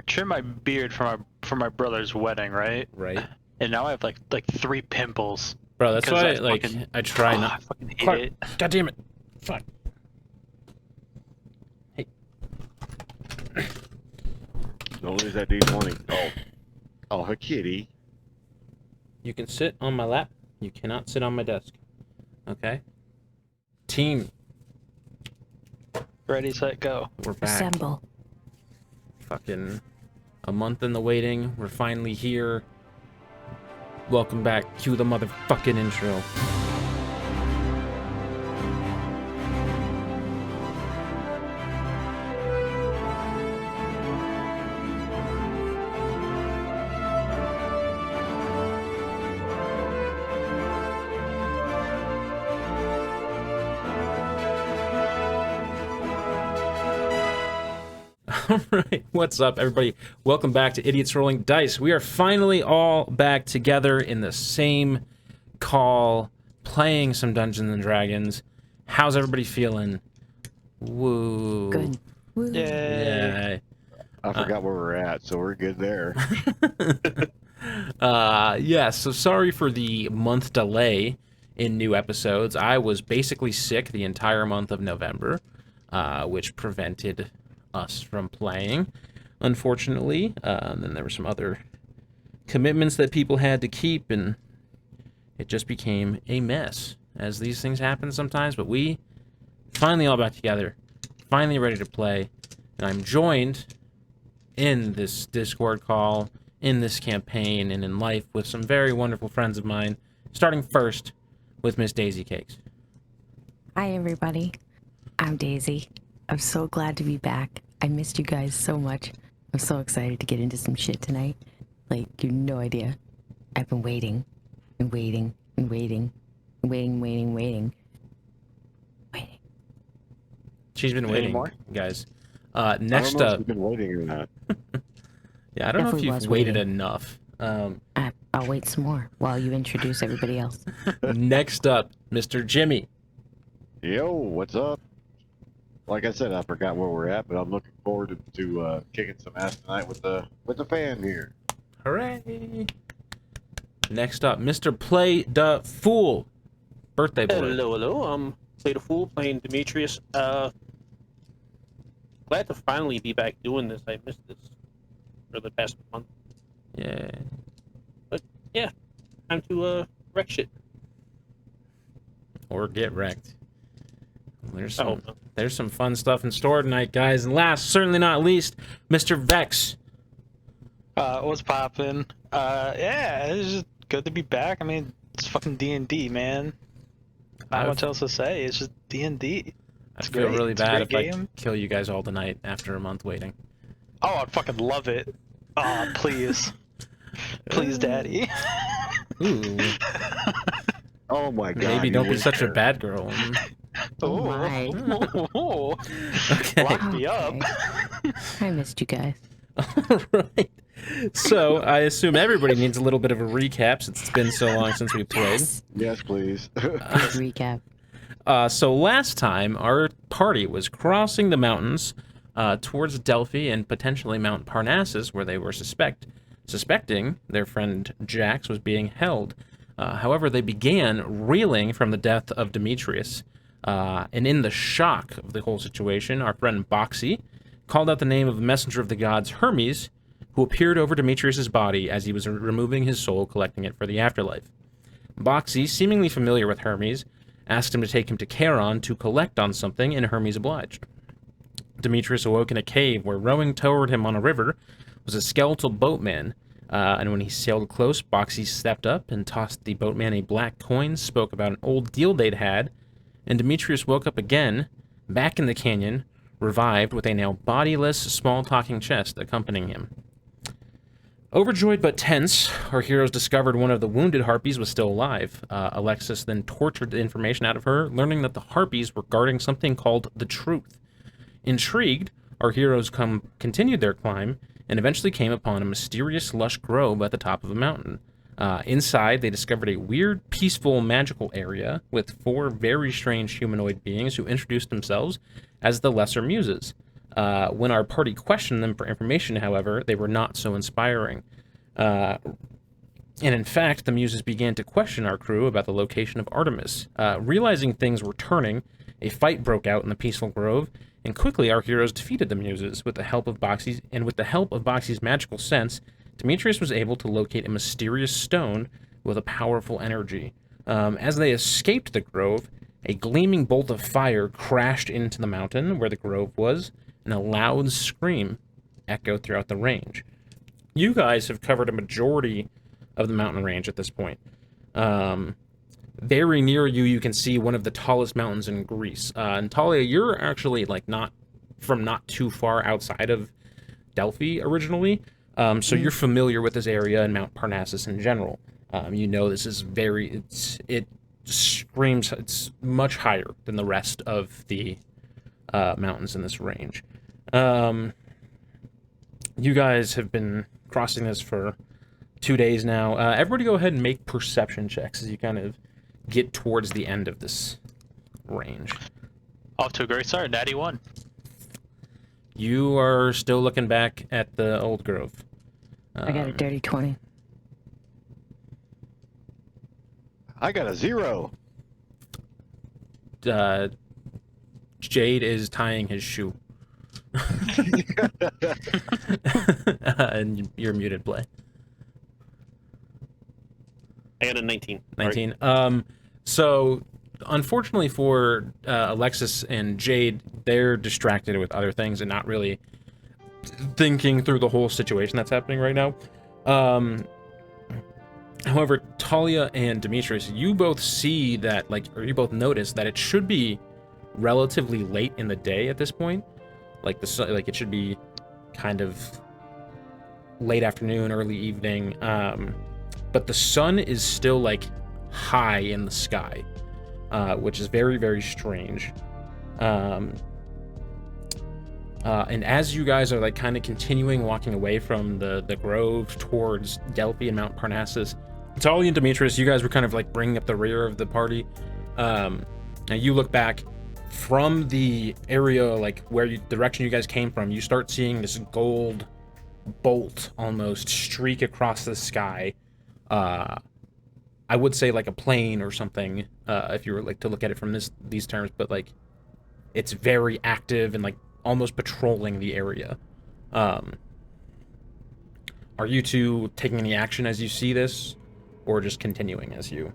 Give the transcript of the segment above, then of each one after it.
trimmed my beard for my brother's wedding, right? Right. And now I have like 3 pimples. Bro, that's why I try I not. fucking hate Clark, it. God damn it! Fuck. Hey. Don't lose that D20. Oh, her kitty. You can sit on my lap. You cannot sit on my desk. Okay. Team, Ready, set, go. we're back. Assemble. Fucking a month in the waiting. We're finally here. Welcome back. Cue the motherfucking intro. Alright, what's up, everybody? Welcome back to Idiots Rolling Dice. We are finally all back together in the same call, playing some Dungeons and Dragons. How's everybody feeling? Woo. Good. Woo. Yeah. I forgot where we're at, so we're good there. Yeah, so sorry for the month delay in new episodes. I was basically sick the entire month of November, which prevented us from playing, unfortunately. And then there were some other commitments that people had to keep, and it just became a mess, as these things happen sometimes. But we finally all back together, finally ready to play, and I'm joined in this Discord call, in this campaign, and in life with some very wonderful friends of mine, starting first with Miss Daisy Cakes. Hi, everybody. I'm Daisy. I'm so glad to be back. I missed you guys so much. I'm so excited to get into some shit tonight. Like, you have no idea. I've been waiting and waiting and waiting and waiting. She's been Any waiting, more? guys. I Next don't know if up, you've been waiting or not. yeah, I don't know if Definitely you've was waited waiting. enough. I'll wait some more while you introduce everybody else. Next up, Mr. Jimmy. Yo, what's up? Like I said, I forgot where we're at, but I'm looking forward to kicking some ass tonight with the fan here. Hooray! Next up, Mr. Play the Fool. Birthday boy. Hello. Play the Fool, playing Demetrius. Glad to finally be back doing this. I missed this for the past month. Yeah. But yeah, time to wreck shit. Or get wrecked. Oh, There's some fun stuff in store tonight, guys. And last, certainly not least, Mr. Vex. What's poppin'? Yeah, it's just good to be back. I mean, it's fucking D&D, man. Not much else to say. It's just D&D. I feel great. really It's a bad if great I game. kill you guys all tonight after a month waiting. Oh, I'd fucking love it. Oh, please. Please, daddy. Ooh. Oh my god. Maybe you don't be went such a there. bad girl. Oh my. Okay. Lock me up. I missed you guys. Alright. So, I assume everybody needs a little bit of a recap since it's been so long since we played. Yes. Yes, please. Quick recap. So last time, our party was crossing the mountains towards Delphi and potentially Mount Parnassus, where they were suspecting their friend Jax was being held. However, they began reeling from the death of Demetrius. And in the shock of the whole situation, our friend Boxy called out the name of the messenger of the gods, Hermes, who appeared over Demetrius's body as he was removing his soul, collecting it for the afterlife. Boxy, seemingly familiar with Hermes, asked him to take him to Charon to collect on something, and Hermes obliged. Demetrius awoke in a cave where rowing toward him on a river was a skeletal boatman, and when he sailed close, Boxy stepped up and tossed the boatman a black coin, spoke about an old deal they'd had, and Demetrius woke up again, back in the canyon, revived with a now bodiless, small-talking chest accompanying him. Overjoyed but tense, our heroes discovered one of the wounded harpies was still alive. Alexis then tortured the information out of her, learning that the harpies were guarding something called the Truth. Intrigued, our heroes continued their climb, and eventually came upon a mysterious, lush grove at the top of a mountain. Inside, they discovered a weird, peaceful, magical area with 4 very strange humanoid beings who introduced themselves as the Lesser Muses. When our party questioned them for information, however, they were not so inspiring. And in fact, the Muses began to question our crew about the location of Artemis. Realizing things were turning, a fight broke out in the peaceful grove, and quickly our heroes defeated the Muses with the help of Boxy's, and with the help of Boxy's magical sense, Demetrius was able to locate a mysterious stone with a powerful energy. As they escaped the grove, a gleaming bolt of fire crashed into the mountain where the grove was, and a loud scream echoed throughout the range. You guys have covered a majority of the mountain range at this point. Very near you, you can see one of the tallest mountains in Greece. And Talia, you're actually like not too far outside of Delphi originally, so you're familiar with this area and Mount Parnassus in general. You know this is it screams, it's much higher than the rest of the mountains in this range. You guys have been crossing this for 2 days now. Everybody go ahead and make perception checks as you kind of get towards the end of this range. Off to a great start, Natty 1. You are still looking back at the old grove. I got a dirty 20. I got a 0. Jade is tying his shoe. And you're muted, Play. I got a 19. 19. So, unfortunately for Alexis and Jade, they're distracted with other things and not really thinking through the whole situation that's happening right now. However, Talia and Demetrius, you both see that, or you both notice that it should be relatively late in the day at this point. It should be kind of late afternoon, early evening. But the sun is still high in the sky, which is very, very strange. And as you guys are kind of continuing walking away from the grove towards Delphi and Mount Parnassus, Talia and Demetrius, you guys were kind of bringing up the rear of the party. Now you look back from the area, the direction you guys came from, you start seeing this gold bolt almost streak across the sky. I would say a plane or something, if you were to look at it from these terms, but it's very active and almost patrolling the area. Are you two taking any action as you see this, or just continuing as you?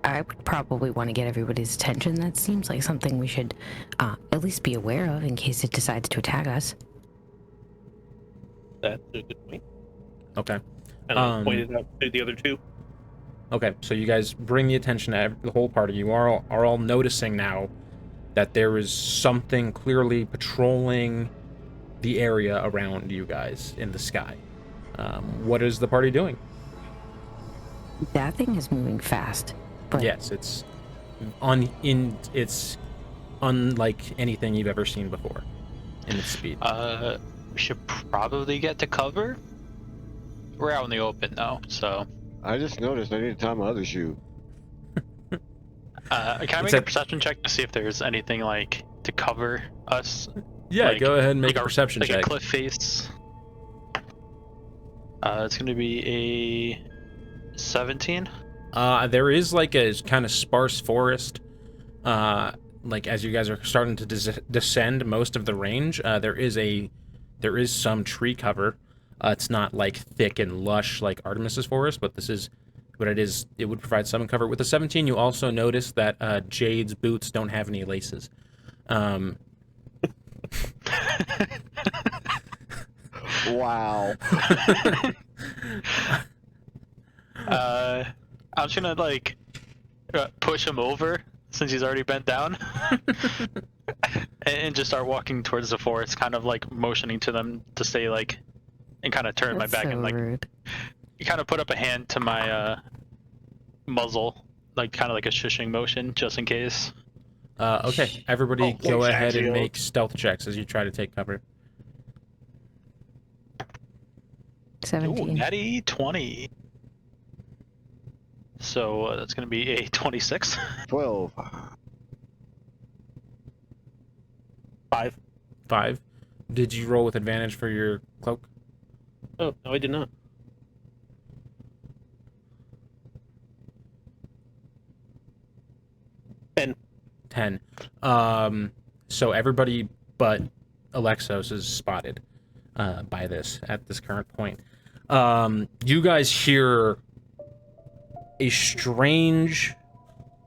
I would probably want to get everybody's attention. That seems like something we should at least be aware of in case it decides to attack us. That's a good point. Okay. And I pointed out to the other two. Okay, so you guys bring the attention of the whole party. You are all noticing now that there is something clearly patrolling the area around you guys in the sky. What is the party doing? That thing is moving fast. But Yes, it's unlike anything you've ever seen before in its speed. We should probably get to cover. We're out in the open now, so. I just noticed I need to tie my other shoe. Can I make a perception check to see if there's anything to cover us? Yeah, go ahead and make a perception check. A cliff face. It's gonna be a 17. There is a kind of sparse forest. As you guys are starting to descend most of the range, there is some tree cover. It's not thick and lush like Artemis's forest, but this is what it is. It would provide some cover. With the 17, you also notice that Jade's boots don't have any laces. Wow. I'm just gonna push him over since he's already bent down, and just start walking towards the forest, kind of motioning to them to stay and kind of turn my back so and rude. you kind of put up a hand to my muzzle, kind of a shushing motion, just in case. Okay, everybody Oh, go thanks, ahead and Axio. make stealth checks as you try to take cover. 17. Ooh, natty 20. So that's gonna be a 26. 12. 5. 5. Did you roll with advantage for your cloak? Oh, no, I did not. And 10. So everybody but Alexos is spotted by this at this current point. You guys hear a strange,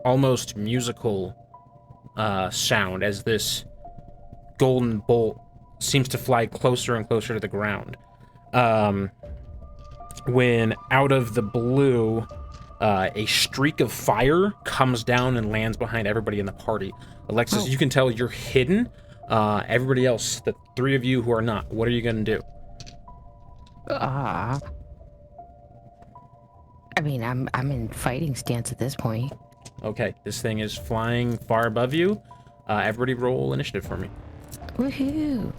almost musical sound as this golden bolt seems to fly closer and closer to the ground. When out of the blue, a streak of fire comes down and lands behind everybody in the party. Alexis, you can tell you're hidden. Everybody else, the three of you who are not, what are you going to do? I mean, I'm in fighting stance at this point. Okay, this thing is flying far above you. Everybody roll initiative for me. Woohoo!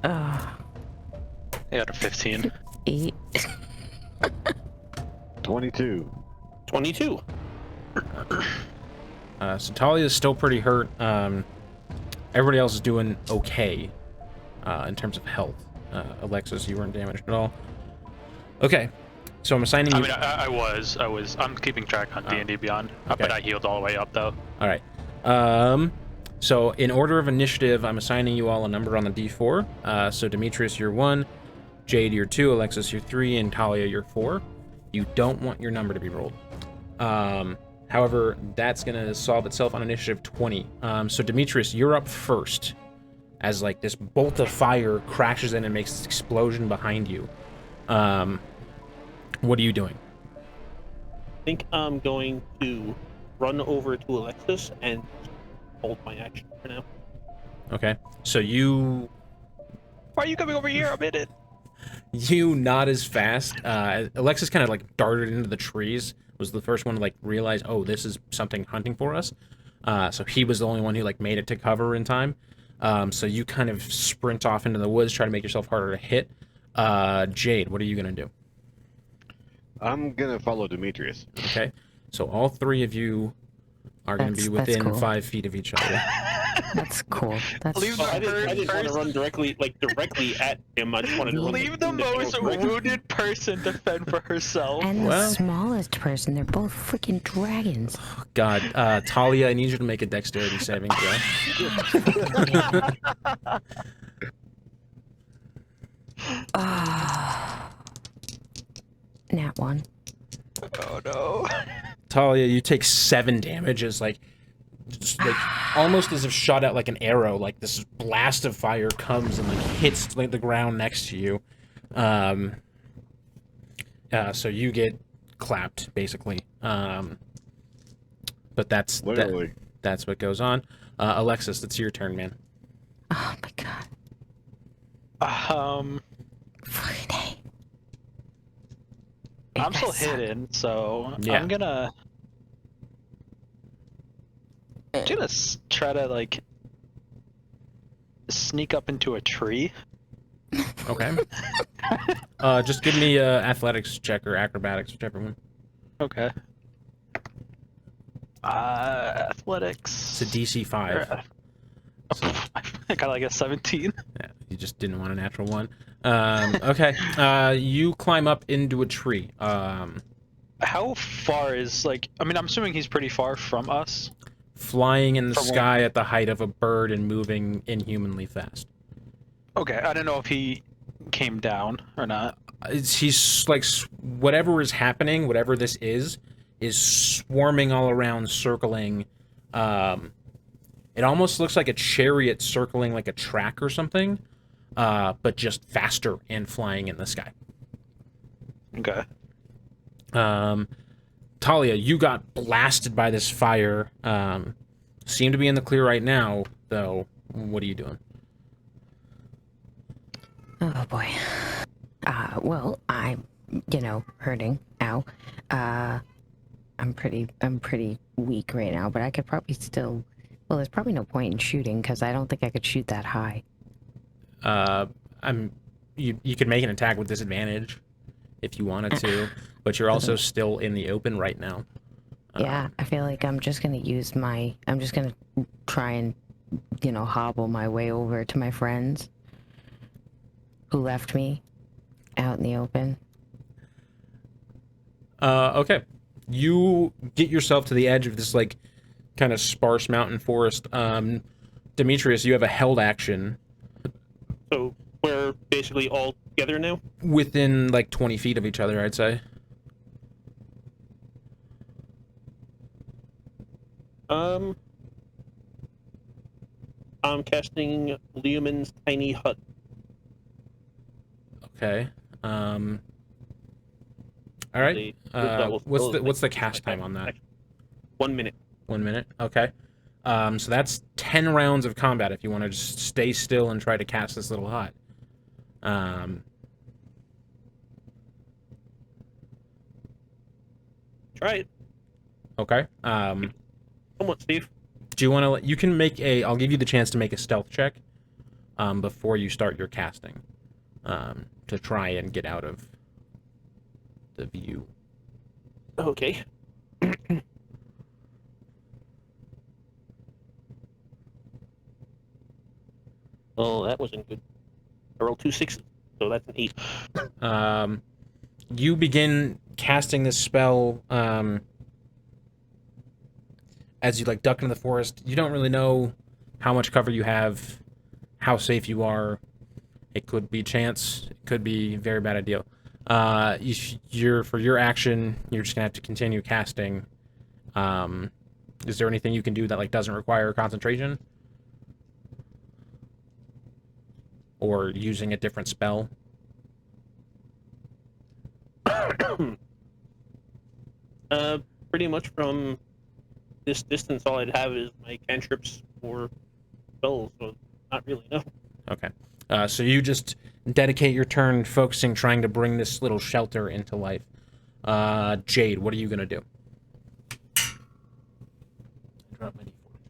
8 out of 15. 8. 22. 22. So Talia is still pretty hurt. Everybody else is doing okay in terms of health. Alexis, you weren't damaged at all. Okay, so I'm assigning you... I mean, I'm keeping track on D&D Beyond, okay. but I healed all the way up, though. All right. So in order of initiative, I'm assigning you all a number on the D4. So Demetrius, you're 1, Jade, you're 2, Alexis, you're 3, and Talia, you're 4. You don't want your number to be rolled. However, that's going to solve itself on initiative 20. So Demetrius, you're up first as like this bolt of fire crashes in and makes this explosion behind you. What are you doing? I think I'm going to run over to Alexis and hold my action for now. Okay. So you... Why are you coming over here? I'm in it. You not as fast. Alexis kind of like darted into the trees. Was the first one to like realize, oh, this is something hunting for us. So he was the only one who like made it to cover in time. So you kind of sprint off into the woods, try to make yourself harder to hit. Jade, what are you gonna do? I'm gonna follow Demetrius. Okay. So all three of you are gonna be That's within cool. 5 feet of each other. That's cool. That's Leave I didn't want to First- run directly at him. I just wanted to run Leave the in general most direction. wounded person to fend for herself. and the Well- smallest person. They're both freaking dragons. God, Talia, I need you to make a dexterity saving throw. Nat 1. Oh no. Talia, you take 7 damage as like, just like almost as if shot out like an arrow. Like this blast of fire comes and like hits like the ground next to you. So you get clapped basically. But that's Literally. that's what goes on. Alexis, it's your turn, man. Oh my god. Fucking A. I'm still Guys suck. hidden, so Yeah. I'm gonna try to like sneak up into a tree. Okay. Just give me a athletics check or acrobatics, whichever one. Okay. Athletics. It's a DC 5. I got like a 17. Yeah, you just didn't want a natural one. Okay. You climb up into a tree. How far is like? I mean, I'm assuming he's pretty far from us. Flying in the From where? sky at the height of a bird and moving inhumanly fast. Okay, I don't know if he came down or not. He's like, whatever is happening, whatever this is swarming all around, circling. It almost looks like a chariot circling like a track or something, but just faster and flying in the sky. Okay. Talia, you got blasted by this fire. Seem to be in the clear right now, though. What are you doing? Oh boy. Well, I'm, hurting. Ow. I'm pretty weak right now, but I could probably still. Well, there's probably no point in shooting because I don't think I could shoot that high. You could make an attack with disadvantage if you wanted to, but you're also still in the open right now. Yeah, I feel like I'm just gonna try and hobble my way over to my friends who left me out in the open. Okay. You get yourself to the edge of this, like, kind of sparse mountain forest. Demetrius, you have a held action So we're basically all together now? within, like, 20 feet of each other, I'd say. I'm casting Leoman's Tiny Hut. Okay. All right. What's the cast time on that? 1 minute. 1 minute. Okay. So that's 10 rounds of combat if you want to just stay still and try to cast this little hut. Try it. Okay. Somewhat, Steve. Do you want to? You can make a. I'll give you the chance to make a stealth check, before you start your casting, to try and get out of the view. Okay. Oh, that wasn't good. I rolled 2 6s, so that's an 8. You begin casting this spell, as you, like, duck into the forest. You don't really know how much cover you have, how safe you are. It could be chance. It could be a very bad idea. For your action, you're just gonna have to continue casting. Is there anything you can do that, like, doesn't require concentration? Or using a different spell? Pretty much from this distance, all I'd have is my cantrips or spells, so not really, no. Okay. So you just dedicate your turn focusing, trying to bring this little shelter into life. Jade, what are you gonna do?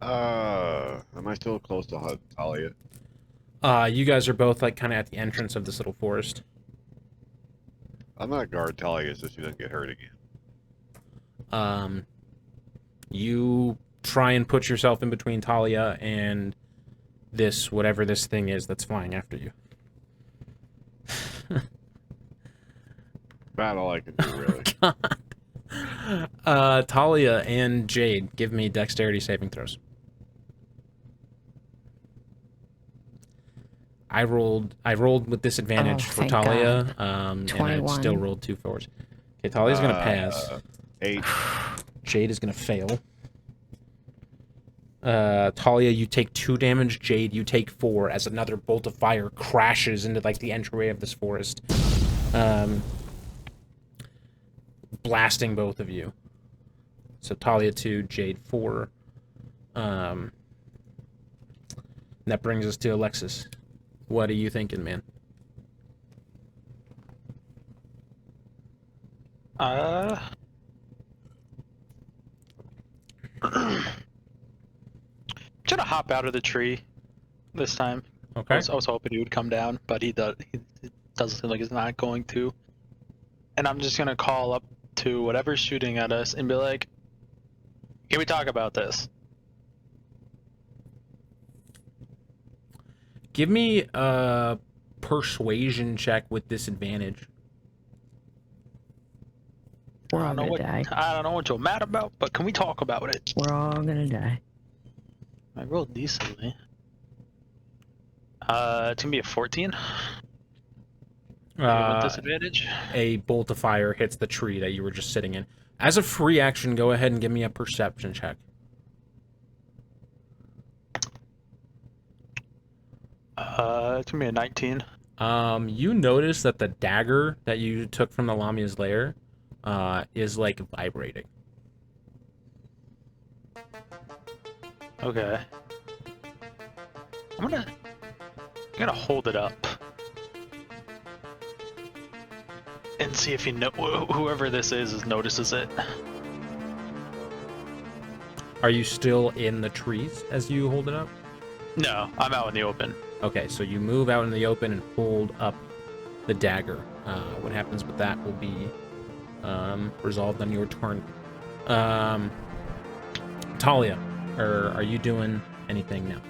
Am I still close to Talia? You guys are both, like, kind of at the entrance of this little forest. I'm gonna guard Talia so she doesn't get hurt again. You try and put yourself in between Talia and this, whatever this thing is that's flying after you. About all I can do, really. God. Talia and Jade, give me dexterity saving throws. I rolled with disadvantage for thank Talia, and I 21. still rolled 2 4s. Okay, Talia's gonna pass. 8. Jade is gonna fail. Talia, you take 2 damage. Jade, you take 4 as another bolt of fire crashes into, like, the entryway of this forest, blasting both of you. So Talia 2, Jade 4. And that brings us to Alexis. What are you thinking, man? I'm gonna hop out of the tree this time. Okay. I was hoping he would come down, but he doesn't seem like he's not going to. And I'm just gonna call up to whatever's shooting at us and be like, "Can we talk about this?" Give me a persuasion check with disadvantage. We're all gonna die. I don't know what you're mad about, but can we talk about it? We're all gonna die. I rolled decently. It's gonna be a 14. With disadvantage. A bolt of fire hits the tree that you were just sitting in. As a free action, go ahead and give me a perception check. It's gonna be a 19. You notice that the dagger that you took from the Lamia's lair is, like, vibrating. Okay. I'm gonna hold it up and see if whoever this is notices it. Are you still in the trees as you hold it up? No, I'm out in the open. Okay, so you move out in the open and hold up the dagger. What happens with that will be resolved on your turn. Talia, are you doing anything now?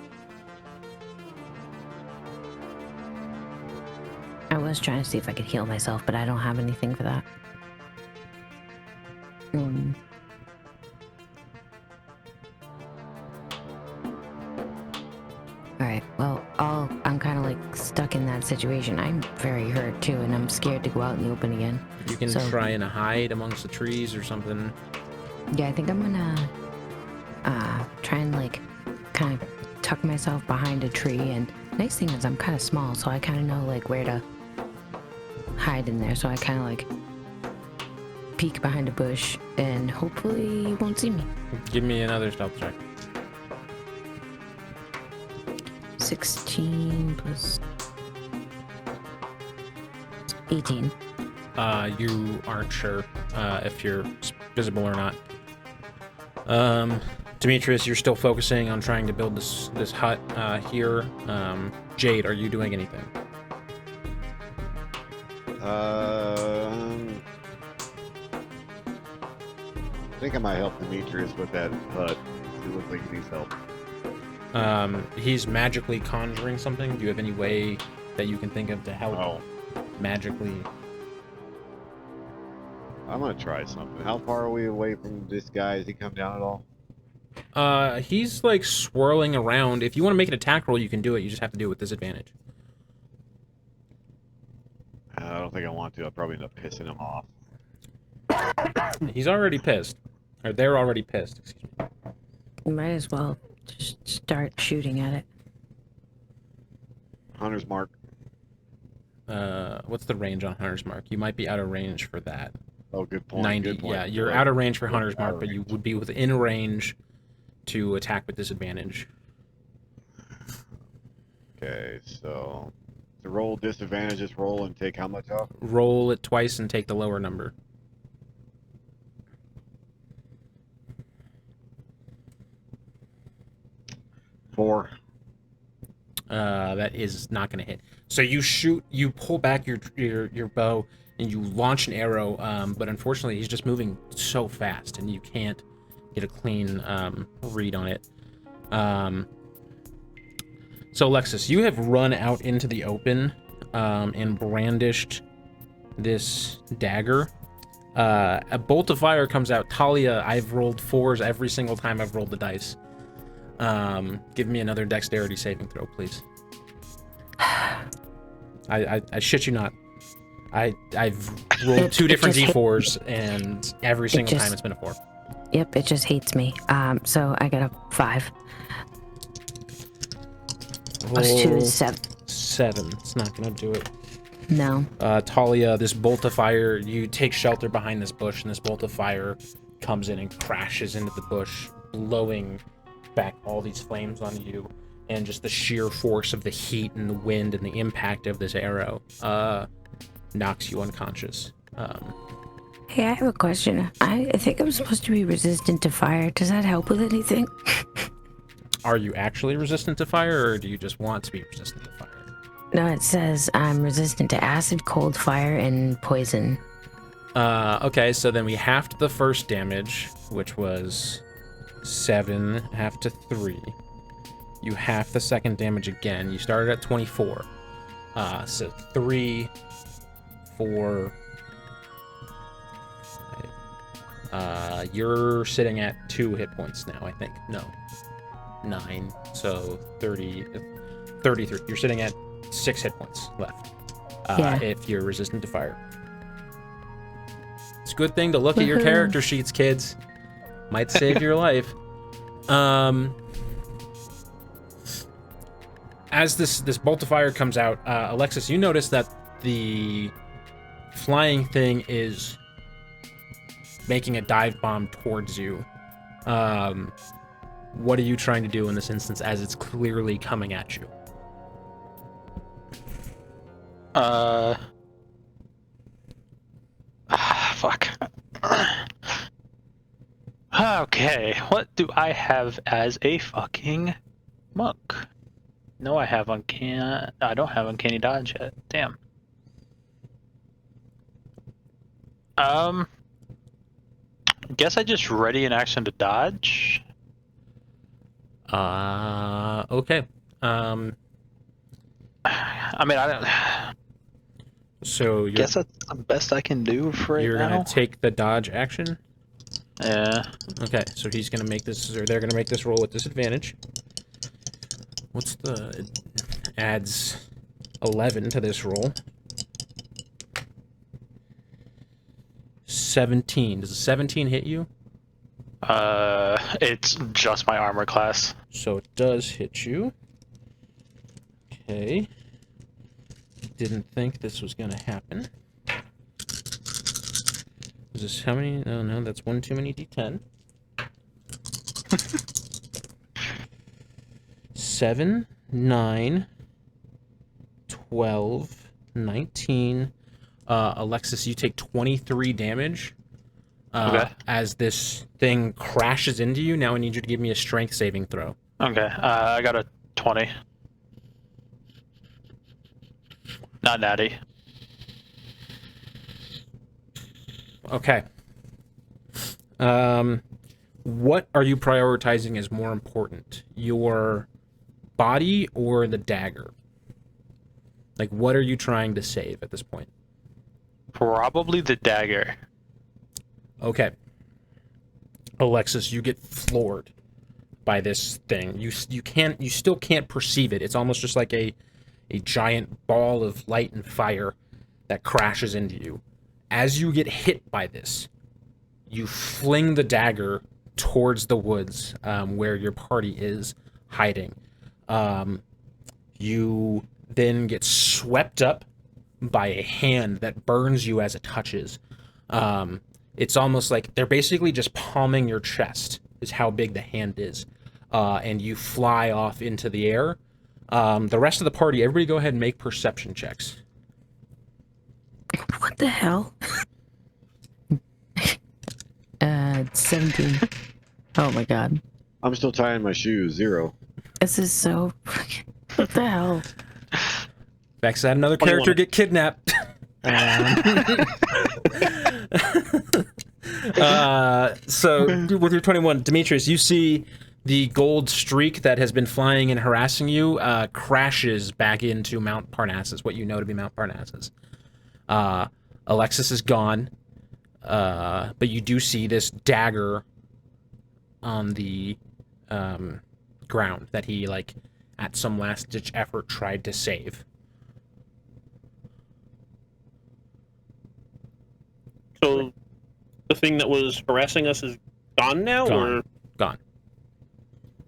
was trying to see if I could heal myself, but I don't have anything for that. Alright, well, I'm kind of like stuck in that situation. I'm very hurt too, and I'm scared to go out in the open again. You can try and hide amongst the trees or something. Yeah, I think I'm gonna try and like kind of tuck myself behind a tree. And nice thing is I'm kind of small, so I kind of know like where to hide in there. So I kind of like peek behind a bush, and hopefully he won't see me. Give me another stealth check. 16 plus 18. You aren't sure if you're visible or not. Demetrius, you're still focusing on trying to build this hut here. Jade, are you doing anything? I think I might help Demetrius with that hut. He looks like he needs help. He's magically conjuring something. Do you have any way that you can think of to help magically? I'm gonna try something. How far are we away from this guy? Has he come down at all? He's like swirling around. If you want to make an attack roll, you can do it. You just have to do it with disadvantage. I don't think I want to. I'll probably end up pissing him off. He's already pissed. Or they're already pissed, excuse me. You might as well just start shooting at it. Hunter's mark. What's the range on Hunter's mark? You might be out of range for that. Oh, good point. 90. Good point. Yeah, you're out of range for Hunter's mark, but you would be within range to attack with disadvantage. Okay, so to roll disadvantage, just roll and take how much off? Roll it twice and take the lower number. Four. That is not going to hit. So you shoot, you pull back your bow, and you launch an arrow, but unfortunately he's just moving so fast, and you can't get a clean read on it. So Alexis, you have run out into the open and brandished this dagger. A bolt of fire comes out. Talia, I've rolled 4s every single time I've rolled the dice. Give me another dexterity saving throw, please. I shit you not. I've rolled 2 different D4s, and every single time it's been a 4. Yep, it just hates me. So I got a 5. Plus 2 is 7. 7. It's not gonna do it. No. Talia, this bolt of fire, you take shelter behind this bush, and this bolt of fire comes in and crashes into the bush, blowing back all these flames on you, and just the sheer force of the heat and the wind and the impact of this arrow knocks you unconscious. Hey, I have a question. I think I'm supposed to be resistant to fire. Does that help with anything? Are you actually resistant to fire, or do you just want to be resistant to fire? No, it says I'm resistant to acid, cold, fire, and poison. Okay, so then we halved the first damage, which was 7, half to 3. You half the second damage again. You started at 24. So 3, 4. You're sitting at 2 hit points now, I think. No. 9. So 33. You're sitting at 6 hit points left. If you're resistant to fire. It's a good thing to look at your character sheets, kids. Might save your life. As this bolt of fire comes out, Alexis, you notice that the flying thing is making a dive bomb towards you. What are you trying to do in this instance as it's clearly coming at you? Fuck. Okay, what do I have as a fucking monk? No, I don't have uncanny dodge yet. Damn. Guess I just ready an action to dodge. Okay. I mean, I don't. So you're Guess that's the best I can do for right you're now. gonna take the dodge action. Yeah. Okay, so he's gonna make this, or they're gonna make this roll with disadvantage. What's the? It adds 11 to this roll. 17. Does a 17 hit you? It's just my armor class. So it does hit you. Okay. Didn't think this was gonna happen. Is this how many? Oh no, that's one too many D10. 7, 9, 12, 19. Alexis, you take 23 damage. Okay. As this thing crashes into you. Now I need you to give me a strength saving throw. Okay. I got a 20. Not natty. Okay. What are you prioritizing as more important? Your body or the dagger? Like, what are you trying to save at this point? Probably the dagger. Okay. Alexis, you get floored by this thing. You still can't perceive it. It's almost just like a giant ball of light and fire that crashes into you. As you get hit by this, you fling the dagger towards the woods where your party is hiding. You then get swept up by a hand that burns you as it touches. It's almost like they're basically just palming your chest is how big the hand is. And you fly off into the air. The rest of the party, everybody go ahead and make perception checks. What the hell? 17. Oh my god. I'm still tying my shoes. 0. This is so... What the hell? Vex had another character get kidnapped. So with your 21, Demetrius, you see the gold streak that has been flying and harassing you crashes back into Mount Parnassus, what you know to be Mount Parnassus. Alexis is gone, but you do see this dagger on the ground that he, like, at some last-ditch effort tried to save. So the thing that was harassing us is gone now, or Gone.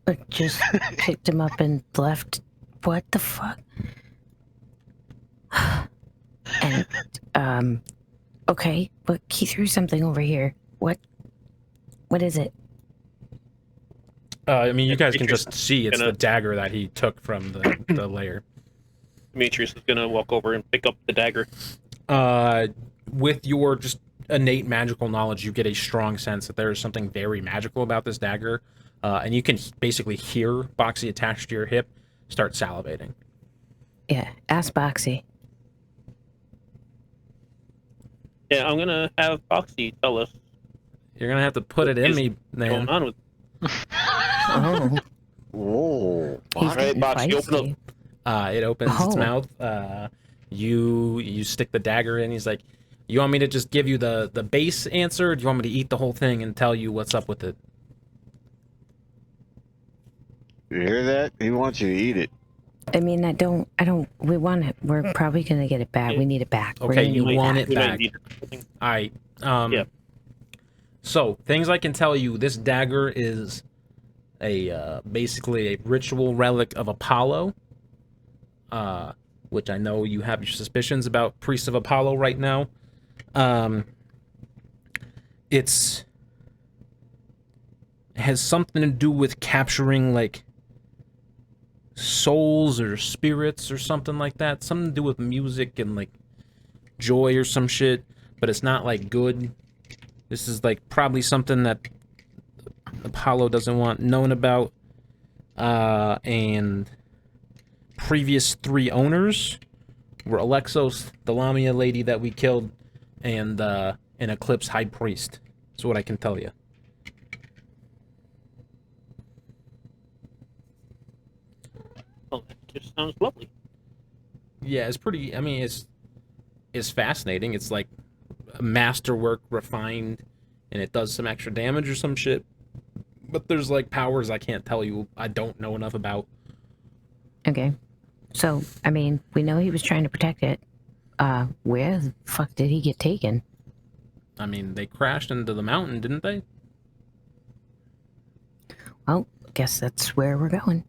I just picked him up and left. What the fuck? And, okay, but he threw something over here. What is it? I mean, you guys can Demetrius just see it's the dagger that he took from the lair. Demetrius is gonna walk over and pick up the dagger? With your just innate magical knowledge, you get a strong sense that there is something very magical about this dagger, and you can basically hear Boxy attached to your hip start salivating. Yeah, ask Boxy. Yeah, I'm gonna have Foxy tell us You're gonna have to put it in me, what's going man. on with. Oh, Whoa. he's Alright, getting Boxy, open feisty. It opens its Oh. mouth. You stick the dagger in. He's like, "You want me to just give you the base answer? Or do you want me to eat the whole thing and tell you what's up with it?" You hear that? He wants you to eat it. I mean, we want it. We're probably gonna get it back. We need it back. We're Okay, gonna you need want back. it We might back. need it. All right. Yeah. So things I can tell you: this dagger is a basically a ritual relic of Apollo, which I know you have your suspicions about priests of Apollo right now. It has something to do with capturing, like, souls or spirits or something like that. Something to do with music and, like, joy or some shit, but it's not, like, good. This is, like, probably something that Apollo doesn't want known about. And previous 3 owners were Alexos, the Lamia lady that we killed, and an Eclipse High Priest. That's what I can tell you. Oh, that just sounds lovely. Yeah, it's pretty. I mean, it's is fascinating. It's like masterwork refined, and it does some extra damage or some shit. But there's like powers I can't tell you. I don't know enough about. Okay. So, I mean, we know he was trying to protect it. Where the fuck did he get taken? I mean, they crashed into the mountain, didn't they? Well, guess that's where we're going.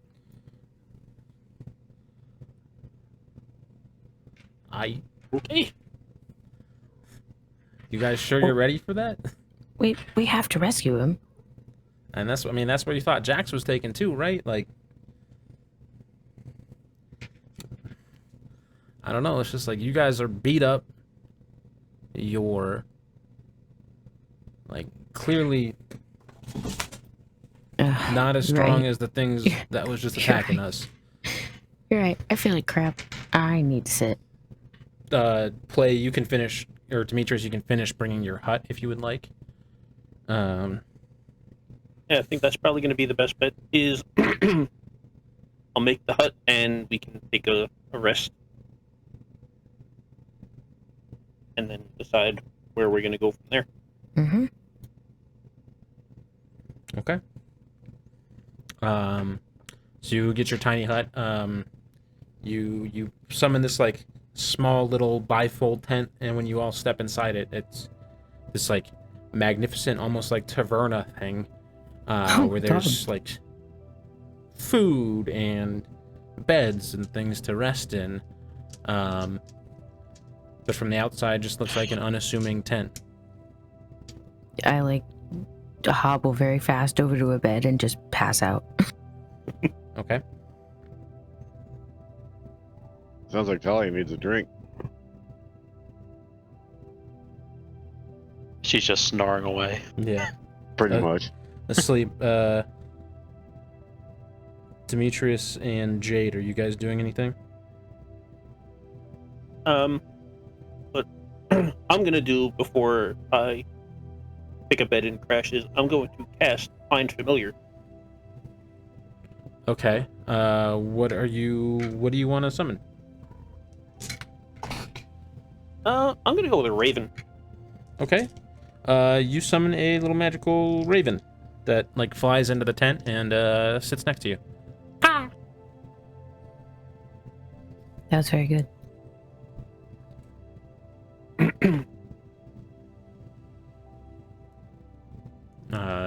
Okay. You guys sure you're ready for that? We have to rescue him. And that's where you thought Jax was taken too, right? Like, I don't know. It's just like you guys are beat up. You're like clearly not as strong as the things that was just attacking us. You're right. I feel like crap. I need to sit. Play, you can finish, or Demetrius, you can finish bringing your hut if you would like. Yeah, I think that's probably going to be the best bet. Is I'll make the hut and we can take a rest, and then decide where we're going to go from there. Mm-hmm. Okay. So you get your tiny hut. You summon this like small little bifold tent, and when you all step inside it, it's this like magnificent, almost like taverna thing, where there's like food and beds and things to rest in. But from the outside, just looks like an unassuming tent. I like to hobble very fast over to a bed and just pass out. Okay. Sounds like Talia needs a drink. She's just snoring away. Yeah. Pretty much. Asleep. Demetrius and Jade, are you guys doing anything? What I'm gonna do before I pick a bed and crash is I'm going to cast Find Familiar. Okay. What do you want to summon? I'm gonna go with a raven. Okay. You summon a little magical raven that like flies into the tent and sits next to you. That was very good.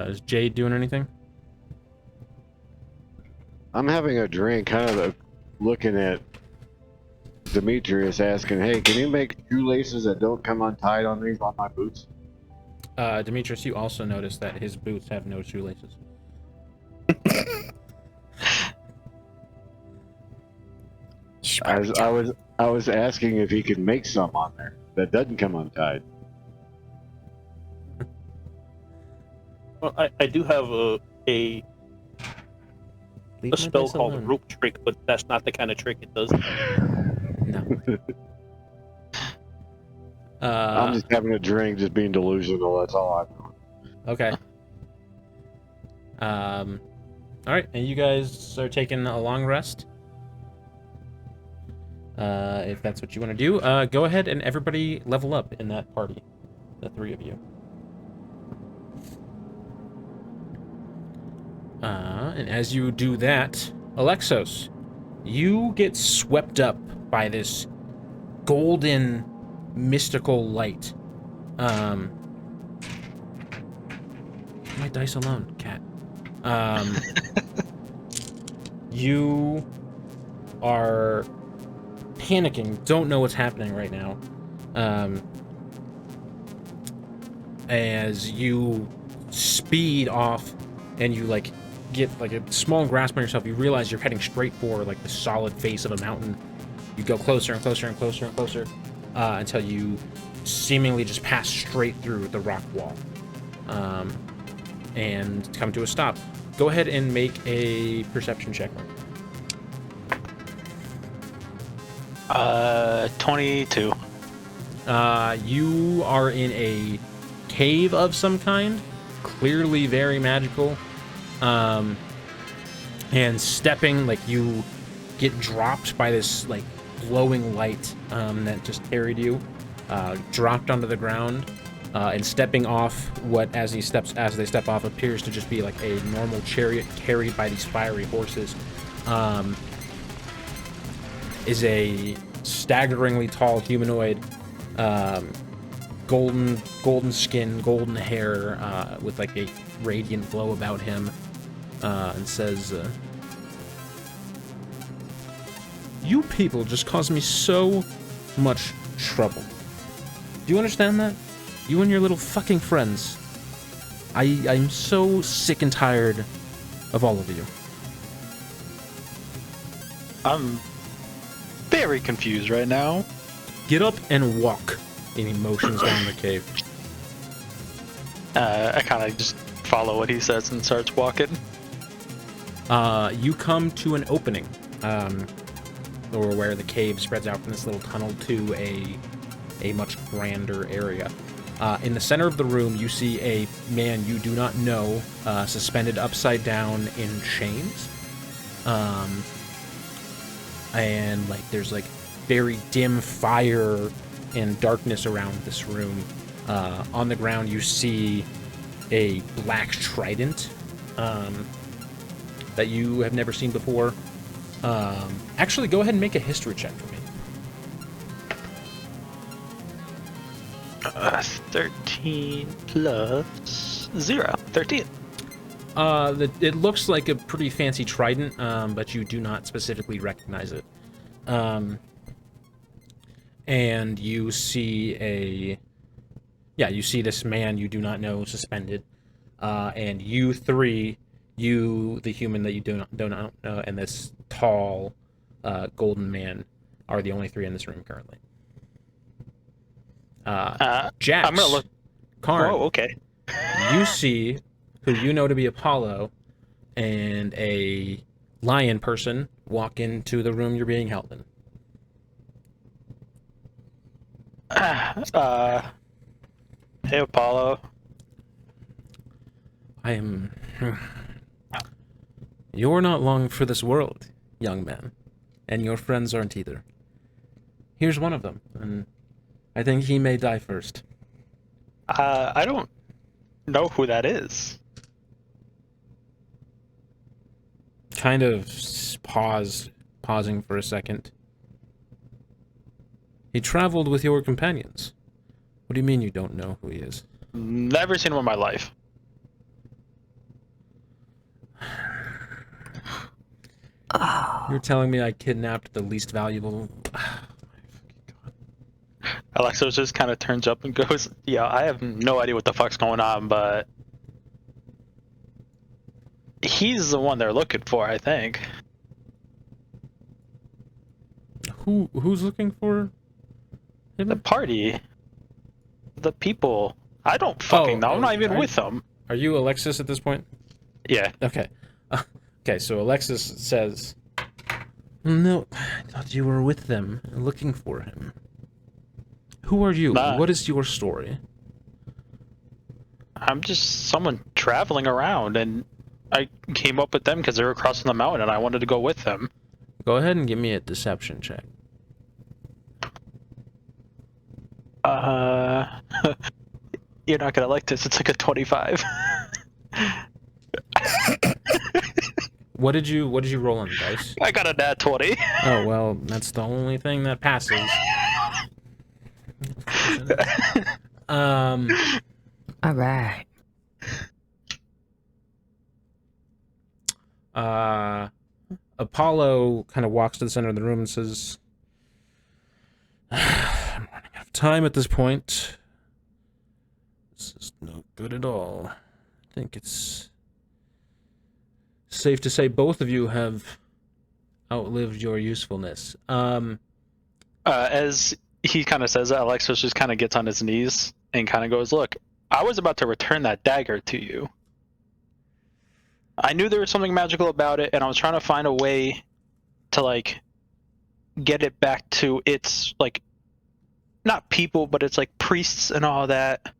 Is Jade doing anything? I'm having a drink, kind of looking at Demetrius asking, hey, can you make shoelaces that don't come untied on my boots? Demetrius, you also notice that his boots have no shoelaces. I was asking if he could make some on there that doesn't come untied. Well, I do have a Leave my spell dice called alone. Rope Trick, but that's not the kind of trick it does. No. I'm just having a drink, just being delusional. That's all I'm doing. Okay. All right, and you guys are taking a long rest. If that's what you want to do, go ahead and everybody level up in that party, the three of you. And as you do that, Alexos, you get swept up by this golden, mystical light. My dice alone, cat. You are panicking, don't know what's happening right now. As you speed off and you like get like a small grasp on yourself, you realize you're heading straight for like the solid face of a mountain. You go closer and closer and closer and closer until you seemingly just pass straight through the rock wall and come to a stop. Go ahead and make a perception check. 22. You are in a cave of some kind, clearly very magical. And stepping, like you get dropped by this like glowing light that just carried you. dropped onto the ground, and stepping off what, as they step off, appears to just be like a normal chariot carried by these fiery horses, is a staggeringly tall humanoid, golden skin, golden hair, with like a radiant glow about him, and says, "You people just caused me so much trouble. Do you understand that? You and your little fucking friends. I'm so sick and tired of all of you." I'm very confused right now. Get up and walk. And he motions down the cave. I kind of just follow what he says and starts walking. You come to an opening, or where the cave spreads out from this little tunnel to a much grander area. In the center of the room, you see a man you do not know, suspended upside down in chains. And like there's like very dim fire and darkness around this room. On the ground, you see a black trident that you have never seen before. Actually, go ahead and make a history check for me. 13 plus 0. 13. It looks like a pretty fancy trident, but you do not specifically recognize it. And you see you see this man you do not know suspended, and you three, the human that you do not know, and this tall, golden man are the only three in this room currently. Jax, I'm gonna look. Karn, Oh, okay. you see who you know to be Apollo and a lion person walk into the room you're being held in. Hey, Apollo. You're not long for this world, young man, and your friends aren't either. Here's one of them, and I think he may die first. I don't know who that is. Kind of pausing for a second. He traveled with your companions. What do you mean you don't know who he is? Never seen him in my life. You're telling me I kidnapped the least valuable... Alexa just kind of turns up and goes, "Yeah, I have no idea what the fuck's going on, but he's the one they're looking for, I think." Who's looking for him? The party. The people. I don't fucking know. I'm not even with them. Are you Alexis at this point? Yeah. Okay. Okay, so Alexis says, "No, I thought you were with them, looking for him. Who are you? Nah. What is your story?" I'm just someone traveling around, and I came up with them because they were crossing the mountain, and I wanted to go with them. Go ahead and give me a deception check. You're not gonna like this. It's like a 25. What did you roll on the dice? I got a nat 20. Oh, well, that's the only thing that passes. All right. Apollo kind of walks to the center of the room and says, "I'm running out of time at this point. This is no good at all. I think it's safe to say both of you have outlived your usefulness." As he kind of says that, Alexis just kind of gets on his knees and kind of goes, "Look, I was about to return that dagger to you. I knew there was something magical about it, and I was trying to find a way to, like, get it back to its, like, not people, but it's, like, priests and all that."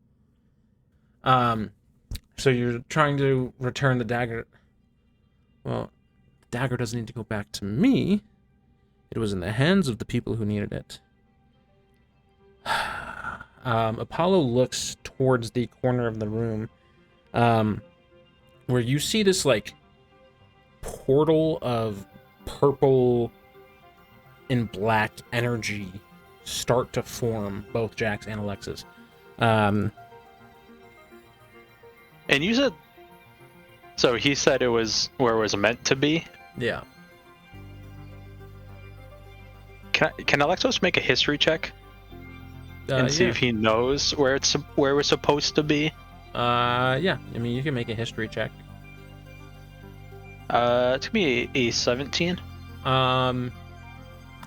So you're trying to return the dagger. Well, the dagger doesn't need to go back to me. It was in the hands of the people who needed it. Apollo looks towards the corner of the room, where you see this, like, portal of purple and black energy start to form, both Jax and Alexis. And you said... So he said it was where it was meant to be? Yeah. Can Alexos make a history check? And see if he knows where we're supposed to be? Yeah. I mean, you can make a history check. It's gonna be a 17.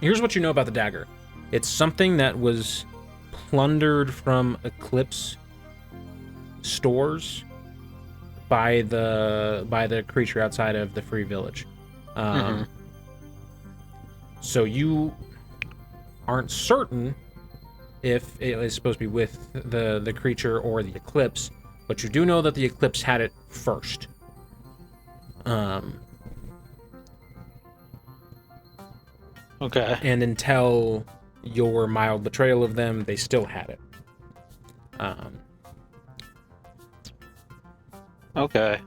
Here's what you know about the dagger. It's something that was plundered from Eclipse stores by the creature outside of the Free Village. So you aren't certain if it is supposed to be with the creature or the Eclipse, but you do know that the Eclipse had it first. Okay. And until your mild betrayal of them, they still had it. Okay.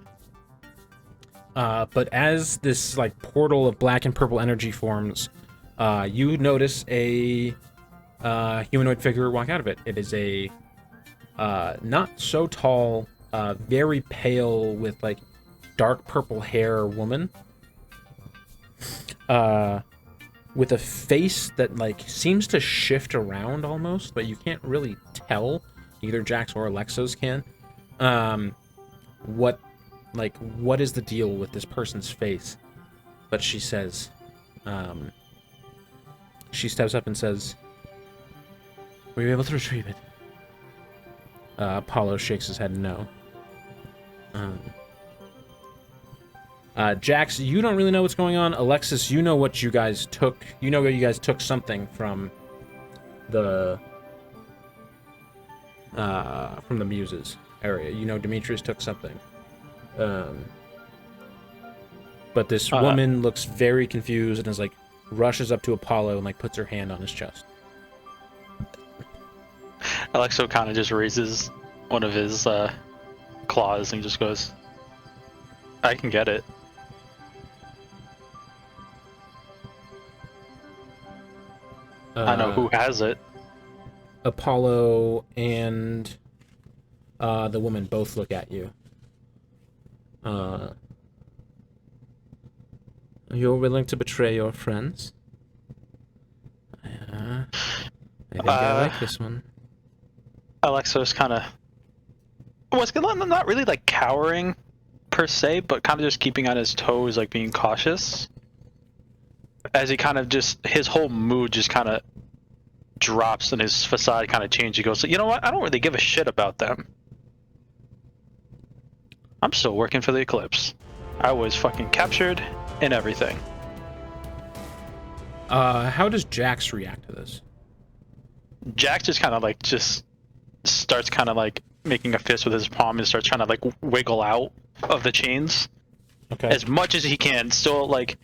But as this, like, portal of black and purple energy forms, you notice a humanoid figure walk out of it. It is a not so tall, very pale with, like, dark purple hair woman. With a face that, like, seems to shift around almost, but you can't really tell. Either Jax or Alexos can. What is the deal with this person's face? But she says, she steps up and says, "Were you able to retrieve it?" Apollo shakes his head no. Jax, you don't really know what's going on. Alexis, you know what you guys took. You know you guys took something from the Muses area. You know Demetrius took something. But this woman looks very confused and is like, rushes up to Apollo and, like, puts her hand on his chest. Alexo kind of just raises one of his claws and just goes, "I can get it." I know who has it. Apollo and the woman both look at you. You're willing to betray your friends? I think I like this one. Alexos kind of was not really, like, cowering per se, but kind of just keeping on his toes, like, being cautious. As he kind of just, his whole mood just kind of drops and his facade kind of changes. He goes, "You know what? I don't really give a shit about them. I'm still working for the Eclipse. I was fucking captured and everything." How does Jax react to this? Jax just kind of, like, just starts kind of, like, making a fist with his palm and starts trying to, like, wiggle out of the chains. Okay. As much as he can, still, like,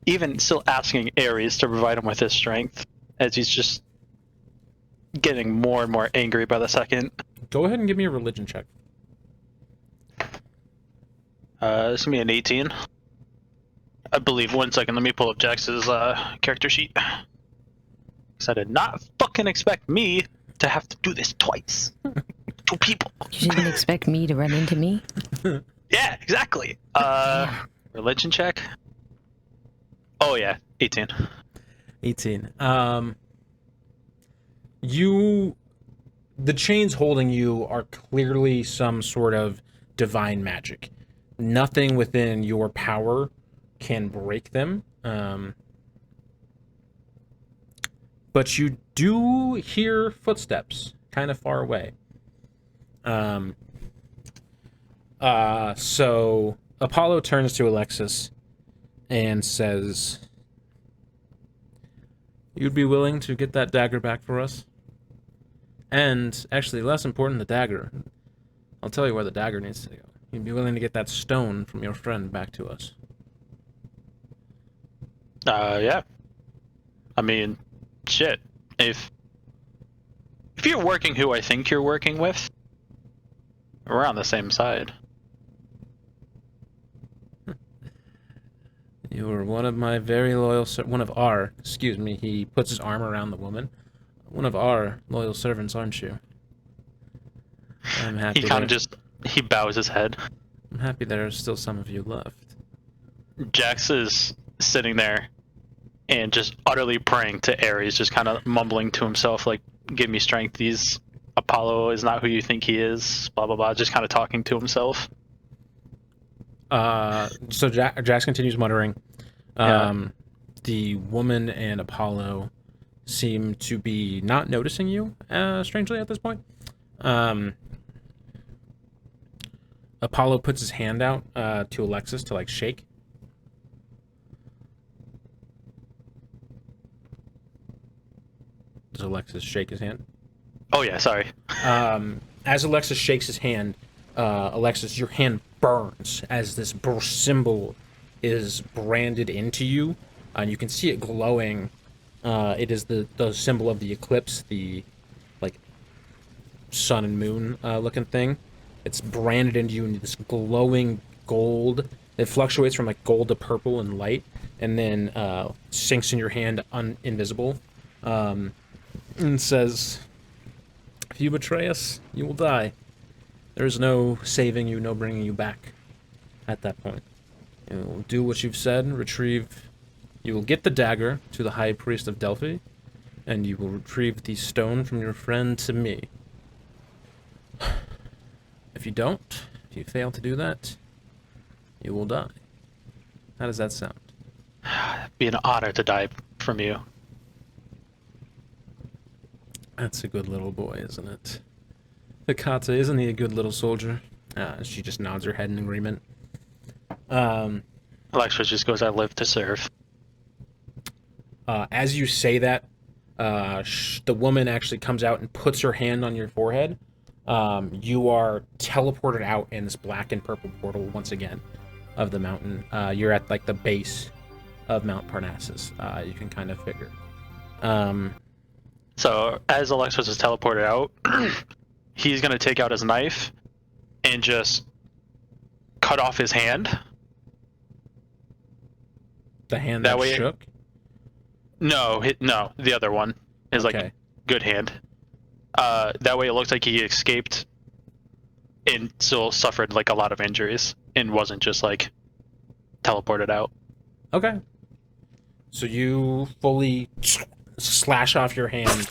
even still asking Ares to provide him with his strength, as he's just getting more and more angry by the second. Go ahead and give me a religion check. This is gonna be an 18. I believe. 1 second, let me pull up Jax's character sheet. Because I did not fucking expect me to have to do this twice. 2 people. You didn't expect me to run into me? Yeah, exactly. Religion check. Oh yeah, 18. 18. The chains holding you are clearly some sort of divine magic. Nothing within your power can break them. But you do hear footsteps kind of far away. So Apollo turns to Alexis and says, "You'd be willing to get that dagger back for us? And, actually, less important, the dagger. I'll tell you where the dagger needs to go. You'd be willing to get that stone from your friend back to us?" Yeah. I mean, shit. If If you're working who I think you're working with, we're on the same side. You were one of my very loyal, one of our, excuse me, he puts his arm around the woman. One of our loyal servants, aren't you? I'm happy. He kind of just, he bows his head. I'm happy there are still some of you left. Jax is sitting there and just utterly praying to Ares, just kind of mumbling to himself, like, give me strength, these Apollo is not who you think he is, blah, blah, blah, just kind of talking to himself. So Jax continues muttering. Yeah. The woman and Apollo seem to be not noticing you, strangely, at this point. Apollo puts his hand out to Alexis to, like, shake. Does Alexis shake his hand? Oh, yeah, sorry. As Alexis shakes his hand, Alexis, your hand burns as this symbol is branded into you, and you can see it glowing. It is the symbol of the eclipse, the, like, sun and moon looking thing. It's branded into you in this glowing gold. It fluctuates from, like, gold to purple and light, and then sinks in your hand invisible, and says, if you betray us, you will die. There is no saving you, no bringing you back at that point. You will do what you've said, retrieve... You will get the dagger to the High Priest of Delphi, and you will retrieve the stone from your friend to me. If you don't, if you fail to do that, you will die. How does that sound? It'd be an honor to die from you. That's a good little boy, isn't it? Hikata, isn't he a good little soldier? She just nods her head in agreement. Alexa just goes, I live to serve. As you say that, the woman actually comes out and puts her hand on your forehead. You are teleported out in this black and purple portal once again of the mountain. You're at, like, the base of Mount Parnassus. You can kind of figure. So as Alexis is teleported out, he's going to take out his knife and just cut off his hand. The hand That that way- shook? No, no, the other one. His, Okay. like, good hand. That way it looks like he escaped and still suffered, like, a lot of injuries and wasn't just, like, teleported out. Okay. So you fully slash off your hand.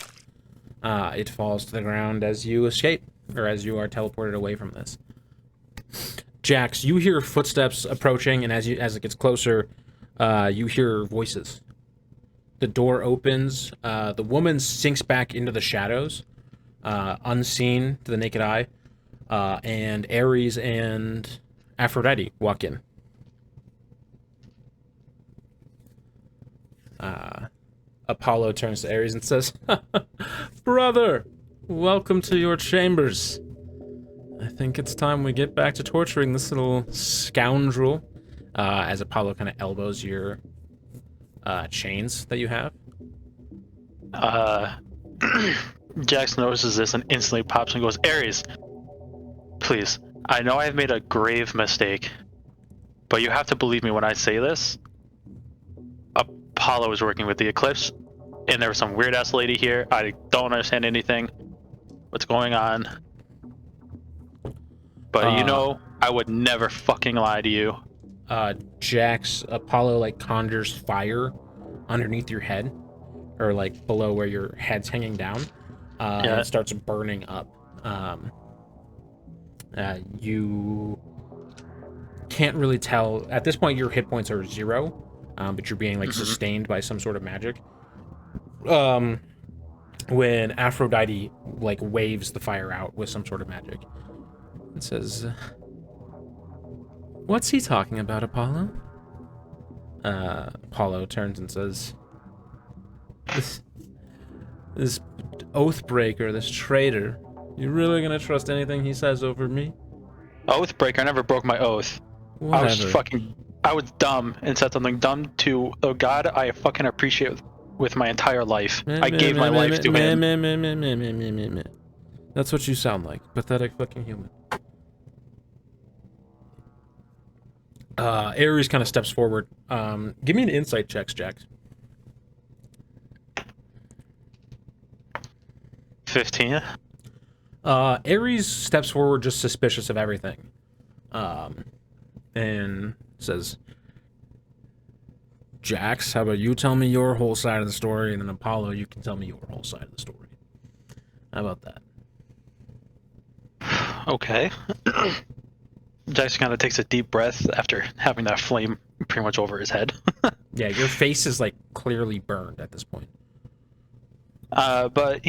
It falls to the ground as you escape, or as you are teleported away from this. Jax, you hear footsteps approaching, and as it gets closer, you hear voices. The door opens. The woman sinks back into the shadows, unseen to the naked eye, and Ares and Aphrodite walk in. Apollo turns to Ares and says, Brother, welcome to your chambers. I think it's time we get back to torturing this little scoundrel. As Apollo kind of elbows your chains that you have. Jax notices this and instantly pops and goes, Ares, please, I know I've made a grave mistake, but you have to believe me when I say this. Apollo is working with the Eclipse, and there was some weird-ass lady here. I don't understand anything. What's going on? But you know, I would never fucking lie to you. Jax, Apollo, like, conjures fire underneath your head, or, like, below where your head's hanging down, and it starts burning up. You can't really tell. At this point, your hit points are 0, but you're being, like, sustained by some sort of magic. When Aphrodite, like, waves the fire out with some sort of magic. It says, what's he talking about, Apollo? Apollo turns and says, this oathbreaker, this traitor, you really gonna trust anything he says over me? Oathbreaker, I never broke my oath. Whatever. I was dumb and said something dumb to a god I fucking appreciate with my entire life. I gave my life to him. That's what you sound like. Pathetic fucking human. Ares kind of steps forward. Give me an insight check, Jax. 15. Ares steps forward just suspicious of everything. And says, Jax, how about you tell me your whole side of the story, and then Apollo, you can tell me your whole side of the story. How about that? Okay. Jax kind of takes a deep breath after having that flame pretty much over his head. Yeah, your face is like clearly burned at this point. But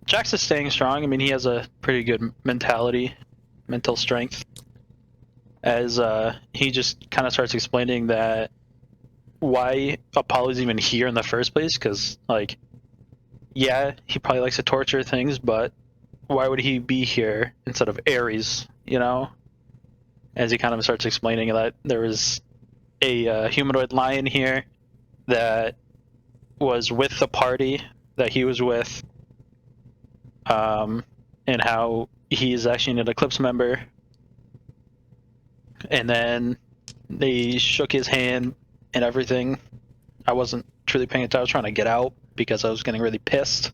Jax is staying strong. I mean, he has a pretty good mental strength. As he just kind of starts explaining that why Apollo's even here in the first place, because, like, yeah, he probably likes to torture things, but why would he be here instead of Ares, you know? As he kind of starts explaining that there was a humanoid lion here that was with the party that he was with, and how he's actually an Eclipse member. And then they shook his hand and everything. I wasn't truly paying attention. I was trying to get out because I was getting really pissed.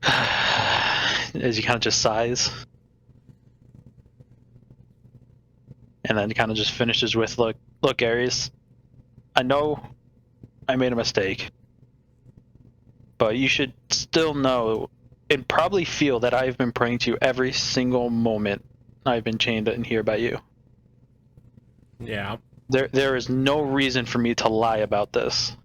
As he kind of just sighs. And then kind of just finishes with, look, Ares, I know I made a mistake. But you should still know and probably feel that I've been praying to you every single moment I've been chained in here by you. Yeah. There is no reason for me to lie about this.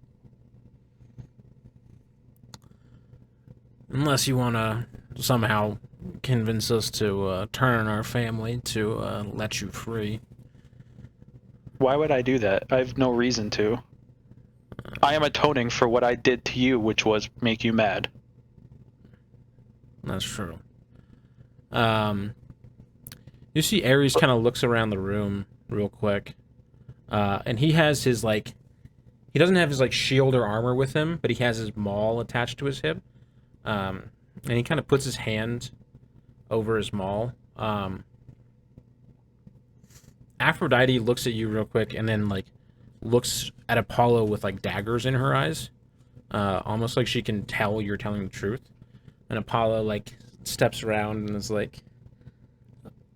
Unless you want to somehow convince us to turn our family to let you free. Why would I do that? I have no reason to. I am atoning for what I did to you, which was make you mad. That's true. You see Ares kind of looks around the room real quick. And he has his, like... He doesn't have his, like, shield or armor with him, but he has his maul attached to his hip. And he kind of puts his hand over his maul. Aphrodite looks at you real quick and then, like, looks at Apollo with, like, daggers in her eyes. Almost like she can tell you're telling the truth. And Apollo, like, steps around and is like,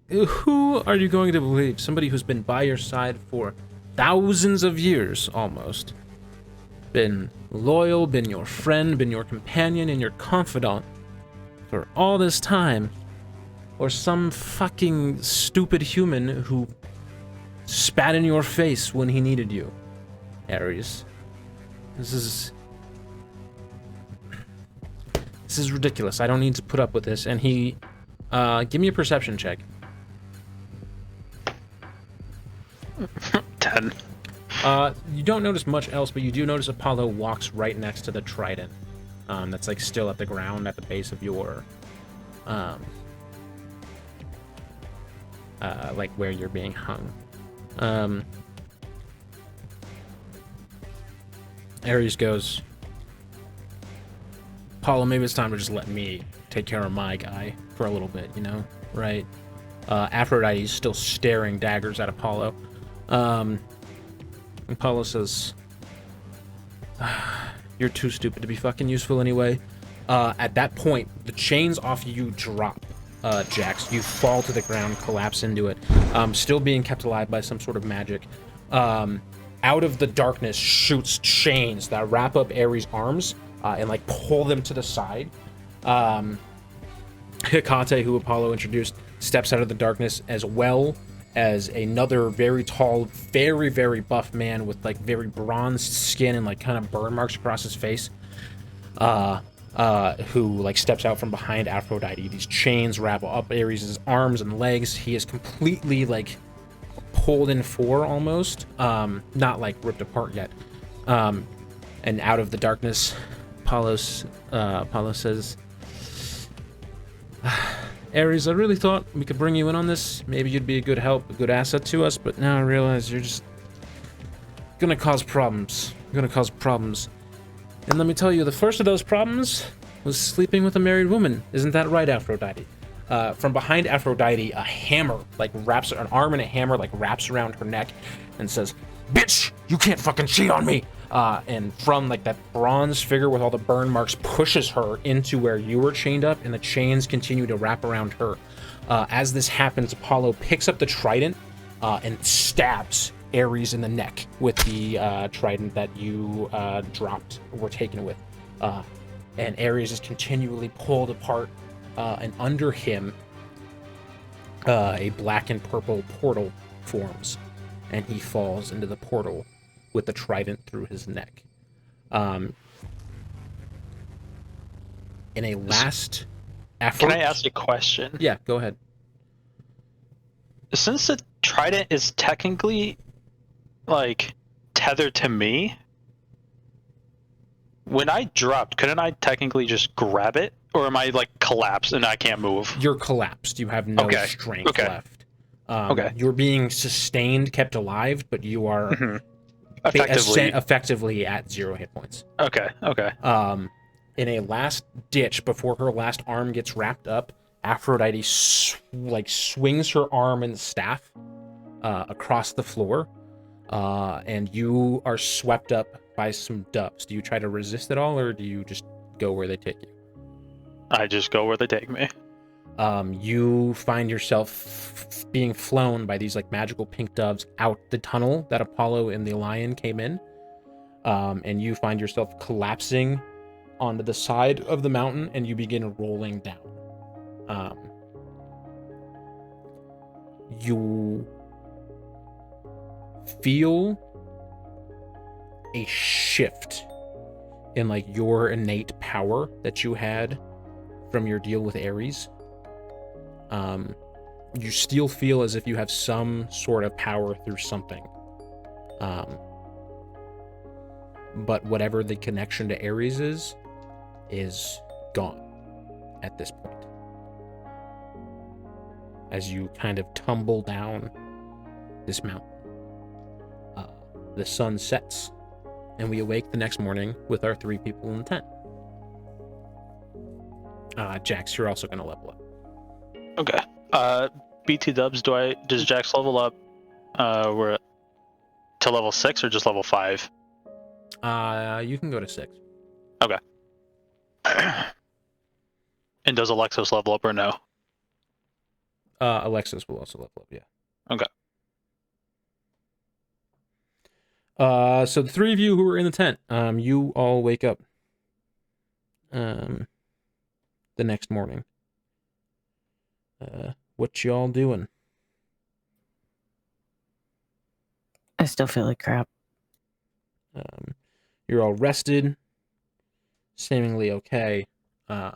who are you going to believe? Somebody who's been by your side for thousands of years, almost. Been loyal, been your friend, been your companion and your confidant for all this time. Or some fucking stupid human who spat in your face when he needed you. Ares. This is ridiculous. I don't need to put up with this. And he... give me a perception check. 10. You don't notice much else, but you do notice Apollo walks right next to the trident. That's, like, still at the ground at the base of your... like, where you're being hung. Ares goes, Apollo, maybe it's time to just let me take care of my guy for a little bit, you know? Right? Aphrodite's still staring daggers at Apollo. Apollo says, you're too stupid to be fucking useful anyway. At that point, the chains off you drop, Jax. You fall to the ground, collapse into it, still being kept alive by some sort of magic. Out of the darkness shoots chains that wrap up Ares' arms and, like, pull them to the side. Hecate, who Apollo introduced, steps out of the darkness, as well as another very tall, very, very buff man with, like, very bronzed skin and, like, kind of burn marks across his face, who, like, steps out from behind Aphrodite. These chains wrap up Ares' arms and legs. He is completely, like, pulled in four almost, not, like, ripped apart yet. And out of the darkness, Apollo says, Ares, I really thought we could bring you in on this. Maybe you'd be a good help, a good asset to us, but now I realize you're just gonna cause problems. You're gonna cause problems. And let me tell you, the first of those problems was sleeping with a married woman. Isn't that right, Aphrodite? From behind Aphrodite, a hammer, like, wraps, an arm and a hammer, like, wraps around her neck and says, "Bitch, you can't fucking cheat on me!" And from, like, that bronze figure with all the burn marks pushes her into where you were chained up, and the chains continue to wrap around her. As this happens, Apollo picks up the trident and stabs Ares in the neck with the trident that you dropped, were taken with. And Ares is continually pulled apart, and under him, a black and purple portal forms, and he falls into the portal with the trident through his neck. In a last effort... Can I ask a question? Yeah, go ahead. Since the trident is technically, like, tethered to me, when I dropped, couldn't I technically just grab it? Or am I, like, collapsed and I can't move? You're collapsed. You have no strength left. You're being sustained, kept alive, but you are effectively at 0 hit points. Okay. In a last ditch, before her last arm gets wrapped up, Aphrodite swings her arm and staff across the floor, and you are swept up by some doves. Do you try to resist at all, or do you just go where they take you? I just go where they take me. You find yourself being flown by these like magical pink doves out the tunnel that Apollo and the Lion came in, and you find yourself collapsing onto the side of the mountain, and you begin rolling down. You feel a shift in like your innate power that you had from your deal with Ares. You still feel as if you have some sort of power through something. But whatever the connection to Ares is gone at this point. As you kind of tumble down this mountain. The sun sets, and we awake the next morning with our 3 people in the tent. Jax, you're also going to level up. Okay. BT dubs, does Jax level up we're to level 6 or just level 5? You can go to 6. Okay. And does Alexis level up or no? Alexis will also level up, yeah. Okay. So the 3 of you who are in the tent, you all wake up the next morning. What y'all doing? I still feel like crap. You're all rested, seemingly okay. I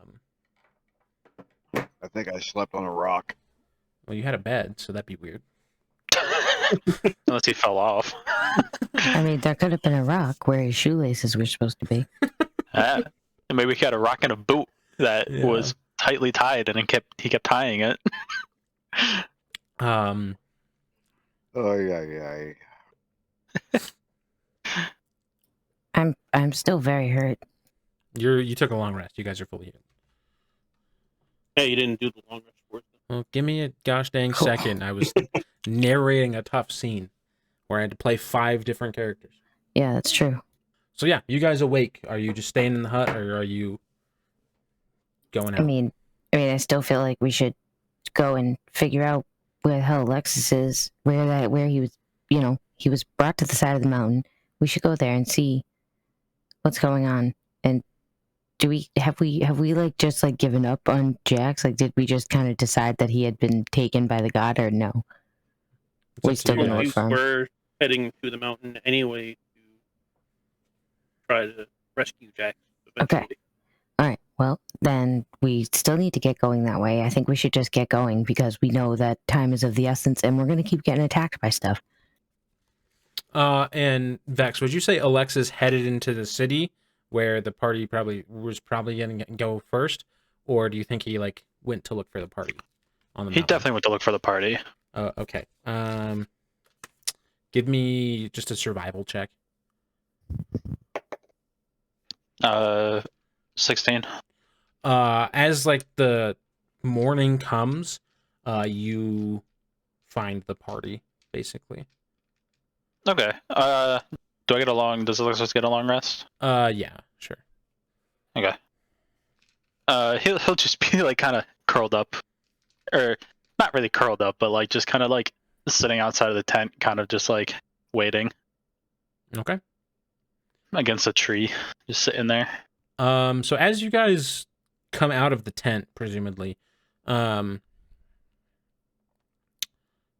think I slept on a rock. Well, you had a bed, so that'd be weird. Unless he fell off. I mean, there could have been a rock where his shoelaces were supposed to be. And maybe he had a rock in a boot that was tightly tied, and he kept tying it. Oh yeah. I'm still very hurt. You took a long rest. You guys are fully healed. Yeah, you didn't do the long rest for it. Well, give me a gosh dang second. I was narrating a tough scene where I had to play 5 different characters. Yeah, that's true. So yeah, you guys awake. Are you just staying in the hut, or are you going out? I mean, I still feel like we should go and figure out where the hell Alexis is, where he was, he was brought to the side of the mountain. We should go there and see what's going on. And have we like just like given up on Jax? Like, did we just kind of decide that he had been taken by the god, or no? We still gonna look for him. We're heading to the mountain anyway to try to rescue Jax eventually. Okay. All right. Well, then we still need to get going that way. I think we should just get going because we know that time is of the essence, and we're gonna keep getting attacked by stuff. And Vex, would you say Alexis headed into the city where the party was probably going to go first, or do you think he like went to look for the party on the mountain? He definitely went to look for the party. Okay. Give me just a survival check. 16. As like the morning comes, you find the party basically. Okay. Do I get a long? Does Alexis get a long rest? Yeah, sure. Okay. He'll just be like kind of curled up, or not really curled up, but like just kind of like sitting outside of the tent, kind of just like waiting Okay. against a tree, just sitting there. So as you guys come out of the tent, presumably,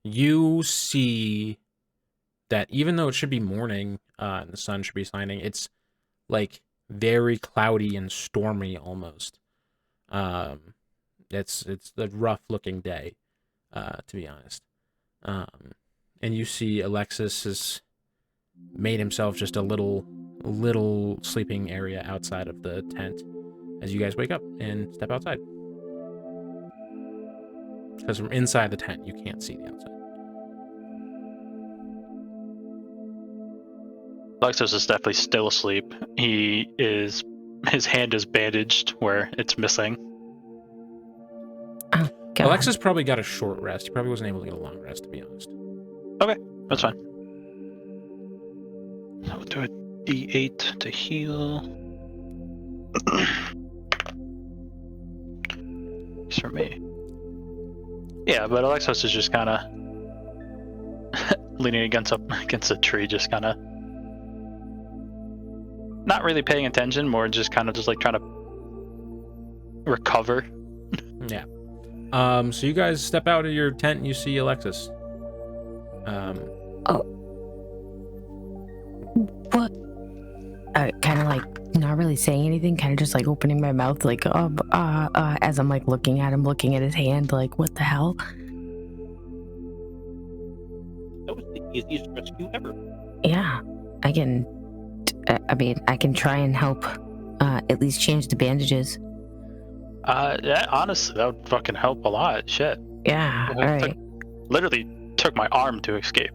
you see that even though it should be morning, and the sun should be shining, it's like very cloudy and stormy almost. It's a rough looking day, to be honest. And you see Alexis has made himself just a little sleeping area outside of the tent as you guys wake up and step outside. Because from inside the tent, you can't see the outside. Alexis is definitely still asleep. His hand is bandaged where it's missing. Oh, God. Alexis probably got a short rest. He probably wasn't able to get a long rest, to be honest. Okay, that's fine. I'll do a D8 to heal. It's for me. Yeah, but Alexis is just kind of leaning against a tree, just kind of not really paying attention, more just kind of just like trying to recover. Yeah. So you guys step out of your tent and you see Alexis. What? Kind of like not really saying anything, kind of just like opening my mouth, like as I'm like looking at him, looking at his hand, like what the hell? That was the easiest rescue ever. Yeah, I can. I mean, I can try and help. At least change the bandages. Yeah, honestly, that would fucking help a lot. Shit. Yeah. All right. Literally took my arm to escape.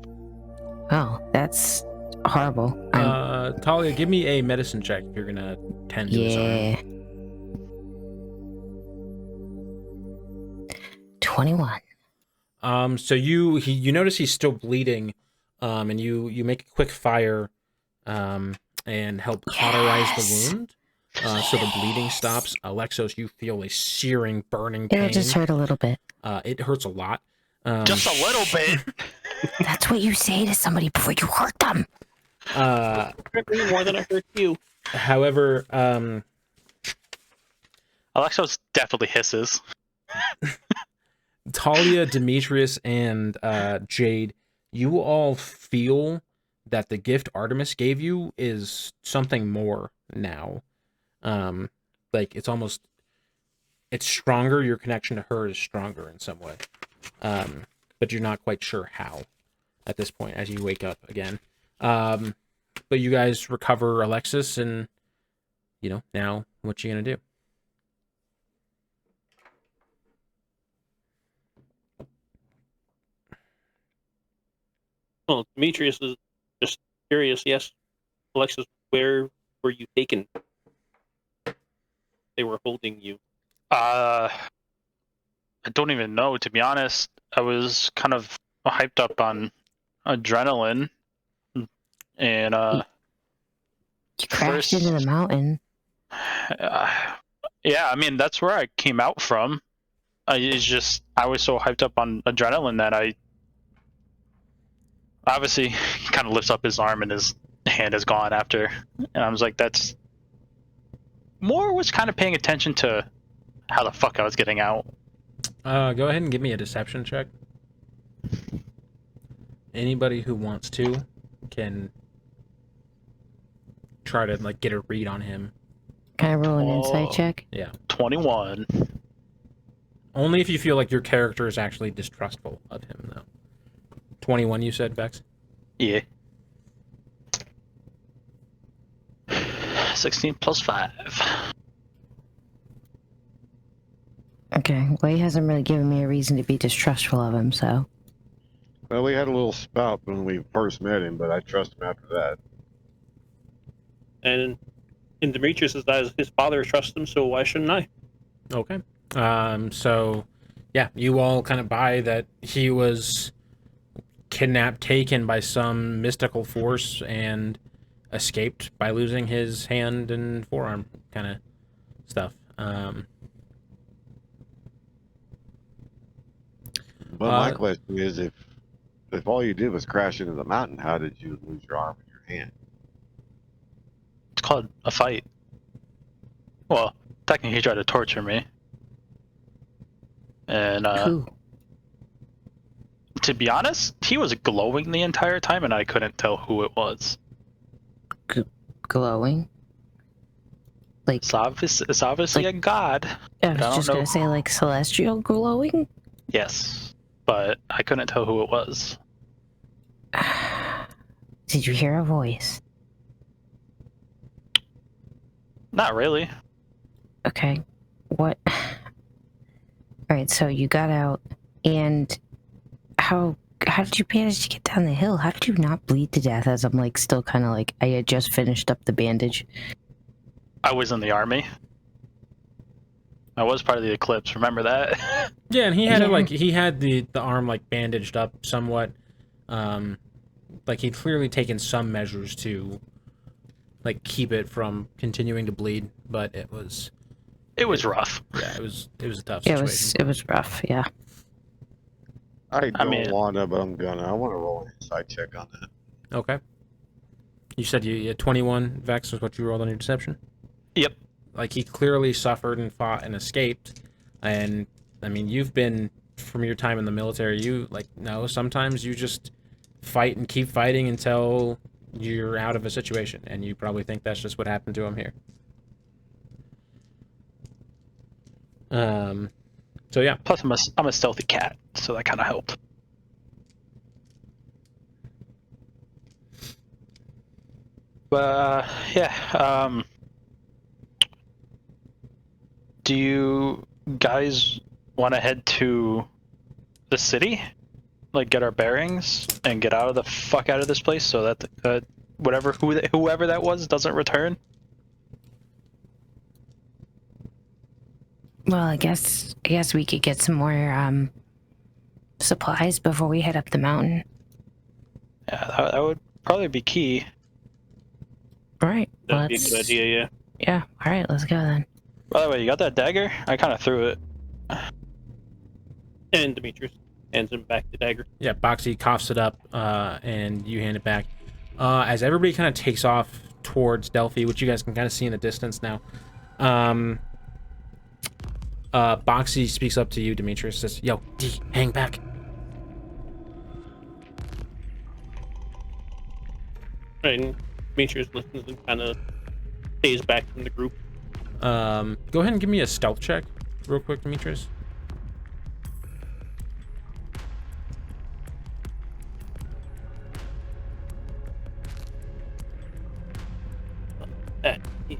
Oh, that's horrible. Talia, give me a medicine check if you're gonna tend to his arm. Yeah. 21. So you notice he's still bleeding, and you make a quick fire, and help cauterize the wound, so the bleeding stops. Alexos, you feel a searing, burning pain. It'll just hurt a little bit. It hurts a lot. Just a little bit. That's what you say to somebody before you hurt them. Hurt me more than I hurt you. However, Alexos definitely hisses. Talia, Demetrius, and Jade, you all feel that the gift Artemis gave you is something more now. Like it's stronger. Your connection to her is stronger in some way, but you're not quite sure how at this point as you wake up again. But you guys recover Alexis, and now what you gonna do? Well, Demetrius is just curious. Yes, Alexis, where were you taken? They were holding you. I don't even know, to be honest. I was kind of hyped up on adrenaline, and You crashed into the mountain. yeah, I mean that's where I came out from. I was so hyped up on adrenaline that I obviously he kind of lifts up his arm and his hand is gone after, and I was like, that's more was kind of paying attention to how the fuck I was getting out. Go ahead and give me a deception check. Anybody who wants to can try to get a read on him. Can I roll an insight check? Yeah. 21. Only if you feel like your character is actually distrustful of him, though. 21, you said, Vex? Yeah. 16 plus 5. Okay. Well, he hasn't really given me a reason to be distrustful of him, so. Well, we had a little spout when we first met him, but I trust him after that. And And Demetrius says his father trusts him, so why shouldn't I? Okay. So, yeah, you all kind of buy that he was kidnapped, taken by some mystical force, and escaped by losing his hand and forearm, kind of stuff. Well, my question is, if all you did was crash into the mountain, how did you lose your arm and your hand? It's called a fight. Well, technically he tried to torture me. And Who? to be honest, he was glowing the entire time and I couldn't tell who it was. Glowing? Like, It's obviously like- a god. I I was don't just know. gonna say, like, celestial glowing? Yes, but I couldn't tell who it was. Did you hear a voice? Not really. Okay. What? Alright, so you got out, and how did you manage to get down the hill? How did you not bleed to death? As I'm, like, still kind of like, I had just finished up the bandage. I was in the army. I was part of the Eclipse, remember that? Yeah, and he had it Yeah. like he had the arm like bandaged up somewhat. Like he'd clearly taken some measures to like keep it from continuing to bleed, but it was It was rough. yeah, it was a tough Yeah, situation. it was rough, yeah. I don't mean- want to, but I'm gonna. I want to roll an insight check on that. Okay. You said you had 21 Vex was what you rolled on your deception? Yep. Like he clearly suffered and fought and escaped, and I mean you've been from your time in the military, you like no, sometimes you just fight and keep fighting until you're out of a situation, and you probably think that's just what happened to him here. So yeah. Plus, I'm a stealthy cat, so that kind of helped. But yeah, do you guys want to head to the city, like get our bearings and get out of the fuck out of this place, so that whoever that was doesn't return? Well, I guess we could get some more supplies before we head up the mountain. Yeah, that would probably be key. All right. That'd be a good idea, yeah. Yeah. All right. Let's go then. By the way, you got that dagger? I kind of threw it. And Demetrius hands him back the dagger. Yeah, Boxy coughs it up, and you hand it back. As everybody kind of takes off towards Delphi, which you guys can kind of see in the distance now, Boxy speaks up to you, Demetrius, says, "Yo, D, hang back." Right, and Demetrius listens and kind of stays back from the group. Go ahead and give me a stealth check real quick, Demetrius. That is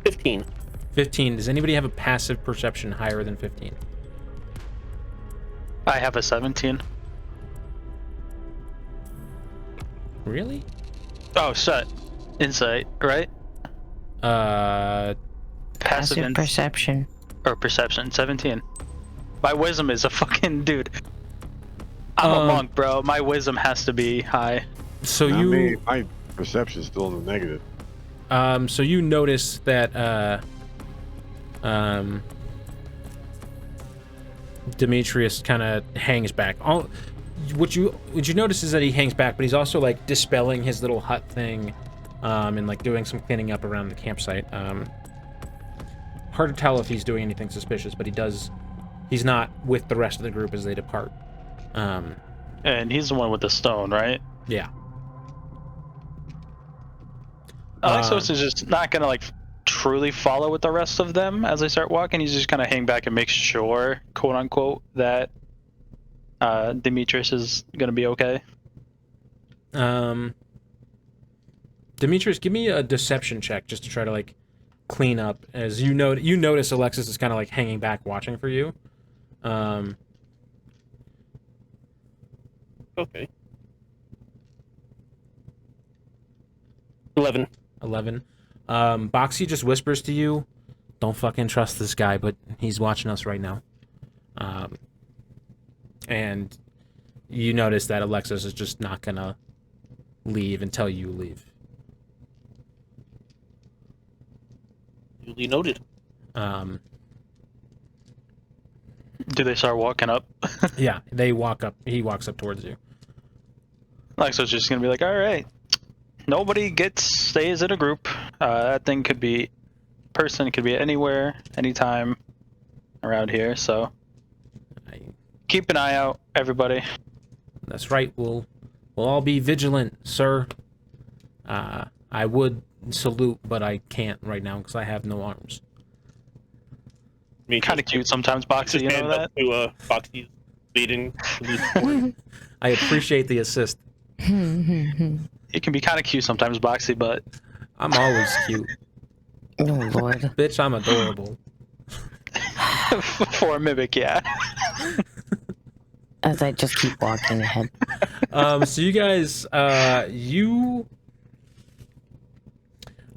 15. 15. Does anybody have a passive perception higher than 15? I have a 17. Really? Oh, shit. Insight, right? Uh, Passive Perception. or perception, 17. My wisdom is a fucking dude. I'm a monk, bro. My wisdom has to be high. so I you, mean, my perception's still in the negative. so you notice that, Demetrius kind of hangs back. What you notice is that he hangs back, but he's also like dispelling his little hut thing, and like doing some cleaning up around the campsite. Hard to tell if he's doing anything suspicious, but he's not with the rest of the group as they depart. And he's the one with the stone, right? Yeah. Alexos is just not gonna like truly follow with the rest of them as they start walking. He's just gonna hang back and make sure, quote unquote, that Demetrius is gonna be okay. Demetrius, give me a deception check just to try to like clean up. As you notice Alexis is kind of like hanging back, watching for you. Okay. 11. 11. Boxy just whispers to you, don't fucking trust this guy, but he's watching us right now. And you notice that Alexis is just not gonna leave until you leave. Duly noted. Do they start walking up? Yeah, they walk up. He walks up towards you. Alexo's just gonna be like, all right, nobody stays in a group. That thing could be person, could be anywhere, anytime around here. So keep an eye out, everybody. That's right. We'll all be vigilant, sir. I would salute, but I can't right now because I have no arms. I mean, Kind of cute sometimes, Boxy. Just You know hand that? up to Foxy's leading loose forward. I appreciate the assist. It can be kind of cute sometimes, Boxy, but I'm always cute. Oh, Lord. Bitch, I'm adorable. for a mimic, yeah. As I just keep walking ahead. So you guys, you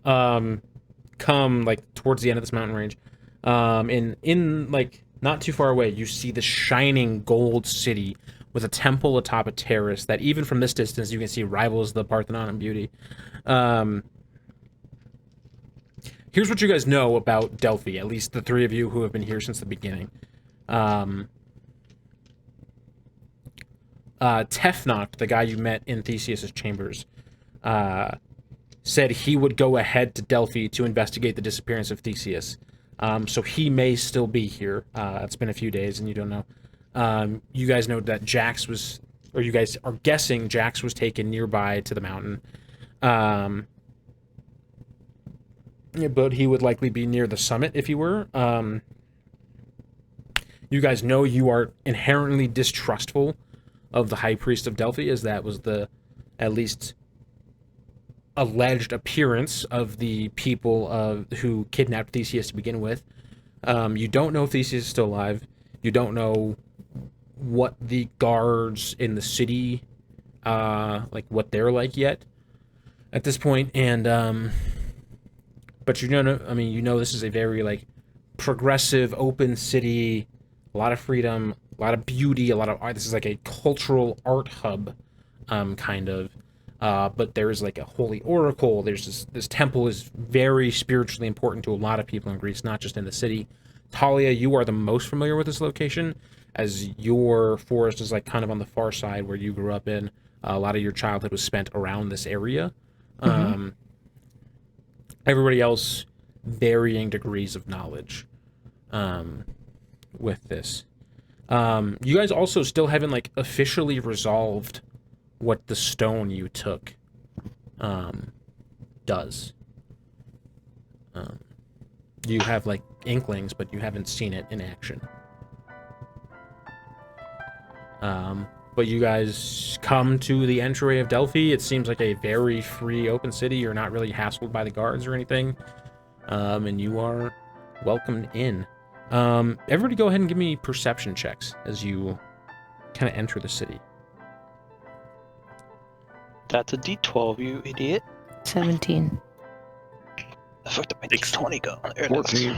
come like towards the end of this mountain range. And in like not too far away, you see the shining gold city with a temple atop a terrace that even from this distance you can see rivals the Parthenon in beauty. Here's what you guys know about Delphi, at least the three of you who have been here since the beginning. Tefnot, the guy you met in Theseus's chambers, said he would go ahead to Delphi to investigate the disappearance of Theseus. So he may still be here. It's been a few days and you don't know. You guys know that Jax was, or you guys are guessing Jax was taken nearby to the mountain. But he would likely be near the summit if he were. You guys know you are inherently distrustful of the High Priest of Delphi, as that was the, at least, alleged appearance of the people who kidnapped Theseus to begin with. You don't know if Theseus is still alive. You don't know what the guards in the city, like what they're like yet at this point. And, but you know, I mean, you know, this is a very like progressive, open city, a lot of freedom, a lot of beauty, a lot of art. This is like a cultural art hub, kind of. But there is like a holy oracle. There's this temple is very spiritually important to a lot of people in Greece, not just in the city. Talia, you are the most familiar with this location, as your forest is like kind of on the far side where you grew up in. A lot of your childhood was spent around this area. Mm-hmm. Everybody else, varying degrees of knowledge with this. You guys also still haven't like officially resolved what the stone you took does. You have like inklings, but you haven't seen it in action. But you guys come to the entryway of Delphi. It seems like a very free, open city. You're not really hassled by the guards or anything. And you are welcomed in. Everybody go ahead and give me perception checks as you kind of enter the city. That's a D12, you idiot. 17. The fuck did my D20 go? There it 14.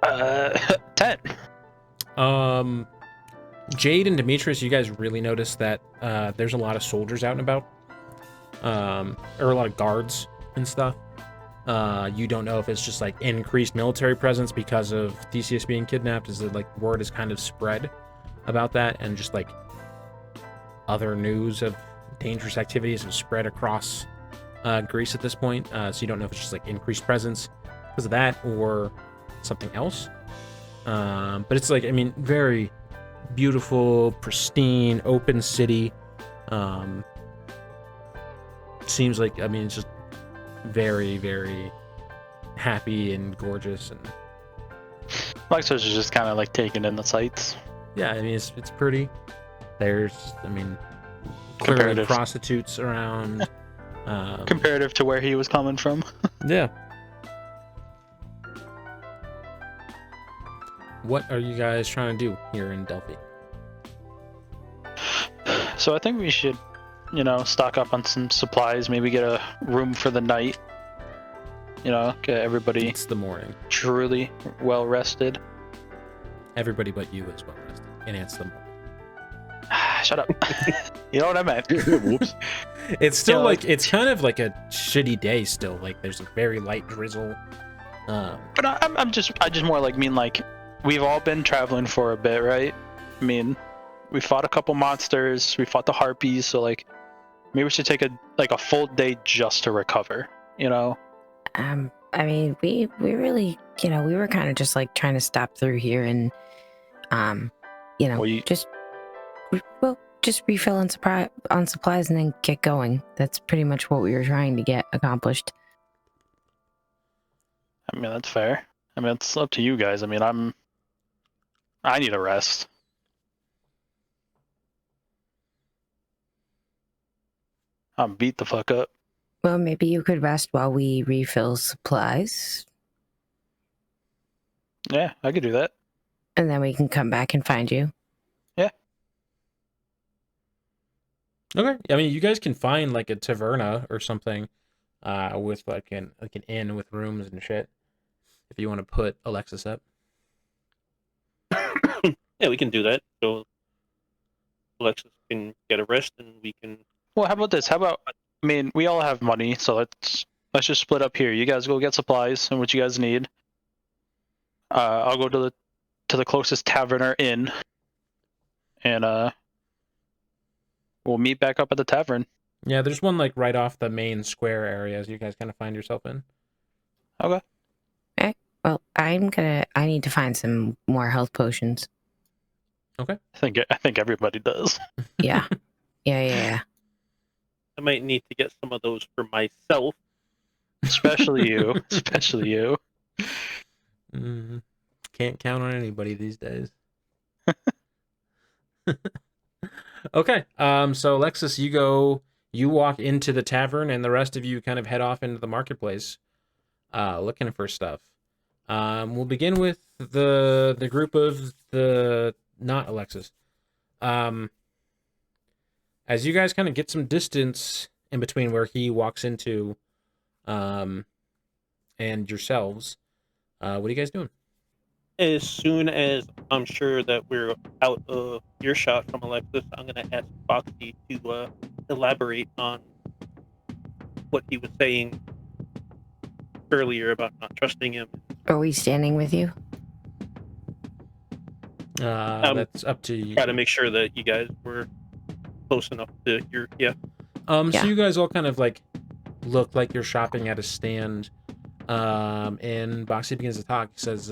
is. 10. Jade and Demetrius, you guys really notice that there's a lot of soldiers out and about, or a lot of guards and stuff. You don't know if it's just like increased military presence because of Theseus being kidnapped. Is it like word is kind of spread about that, and just like other news of dangerous activities have spread across Greece at this point. So you don't know if it's just like increased presence because of that or something else. But it's like, I mean, very beautiful, pristine, open city. Seems like, I mean, it's just very, very happy and gorgeous. And Lexos is just kind of like taking in the sights. yeah, I mean, it's pretty. There's, I mean, clearly Comparative. prostitutes around. Comparative to where he was coming from. Yeah. What are you guys trying to do here in Delphi? So I think we should you know, stock up on some supplies, maybe get a room for the night. You know, get everybody It's the morning. truly well rested. Everybody but you is well rested, and it's the morning. Shut up. You know what I meant. Whoops. It's still Yeah, like it's kind of like a shitty day still. Like there's a very light drizzle. But I just more like mean like we've all been traveling for a bit, right? I mean, we fought a couple monsters, we fought the harpies, so like maybe we should take a full day just to recover, you know? I mean, we really, you know, we were kind of just like trying to stop through here and, you know, Well, just refill on supplies and then get going. That's pretty much what we were trying to get accomplished. I mean, that's fair. I mean, it's up to you guys. I mean, I need a rest. I'm beat the fuck up. Well, maybe you could rest while we refill supplies, Yeah, I could do that. and then we can come back and find you. Okay. I mean, you guys can find like a taverna or something, with like an inn with rooms and shit. If you want to put Alexis up. Yeah, we can do that. So Alexis can get a rest, and we can. Well, how about this? How about, I mean, we all have money, so let's just split up here. You guys go get supplies and what you guys need. I'll go to the closest tavern or inn, and we'll meet back up at the tavern. Yeah, there's one like right off the main square area as you guys kind of find yourself in. Okay. Well, I need to find some more health potions. Okay. I think everybody does. Yeah. Yeah. I might need to get some of those for myself. Especially you. Especially you. Can't count on anybody these days. Okay. So Alexis, you walk into the tavern, and the rest of you kind of head off into the marketplace, looking for stuff. We'll begin with the group of not Alexis. As you guys kind of get some distance in between where he walks into, and yourselves, what are you guys doing? As soon as I'm sure that we're out of earshot from Alexis, I'm going to ask Foxy to elaborate on what he was saying earlier about not trusting him. Are we standing with you? That's up to you. Try to make sure that you guys were close enough to your Yeah. So you guys all kind of like look like you're shopping at a stand. And Boxy begins to talk. He says,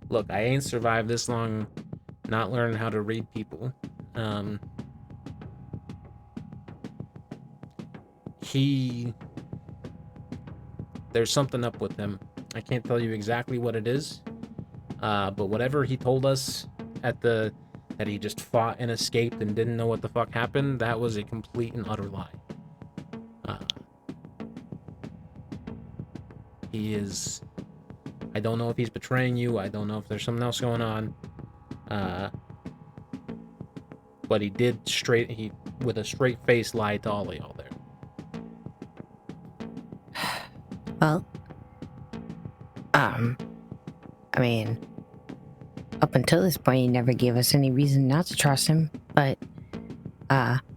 look, I ain't survived this long not learning how to read people. There's something up with him. I can't tell you exactly what it is. But whatever he told us that he just fought and escaped and didn't know what the fuck happened, that was a complete and utter lie. I don't know if he's betraying you. I don't know if there's something else going on. But he did with a straight face lie to all of y'all there. Well, I mean, up until this point, he never gave us any reason not to trust him. But,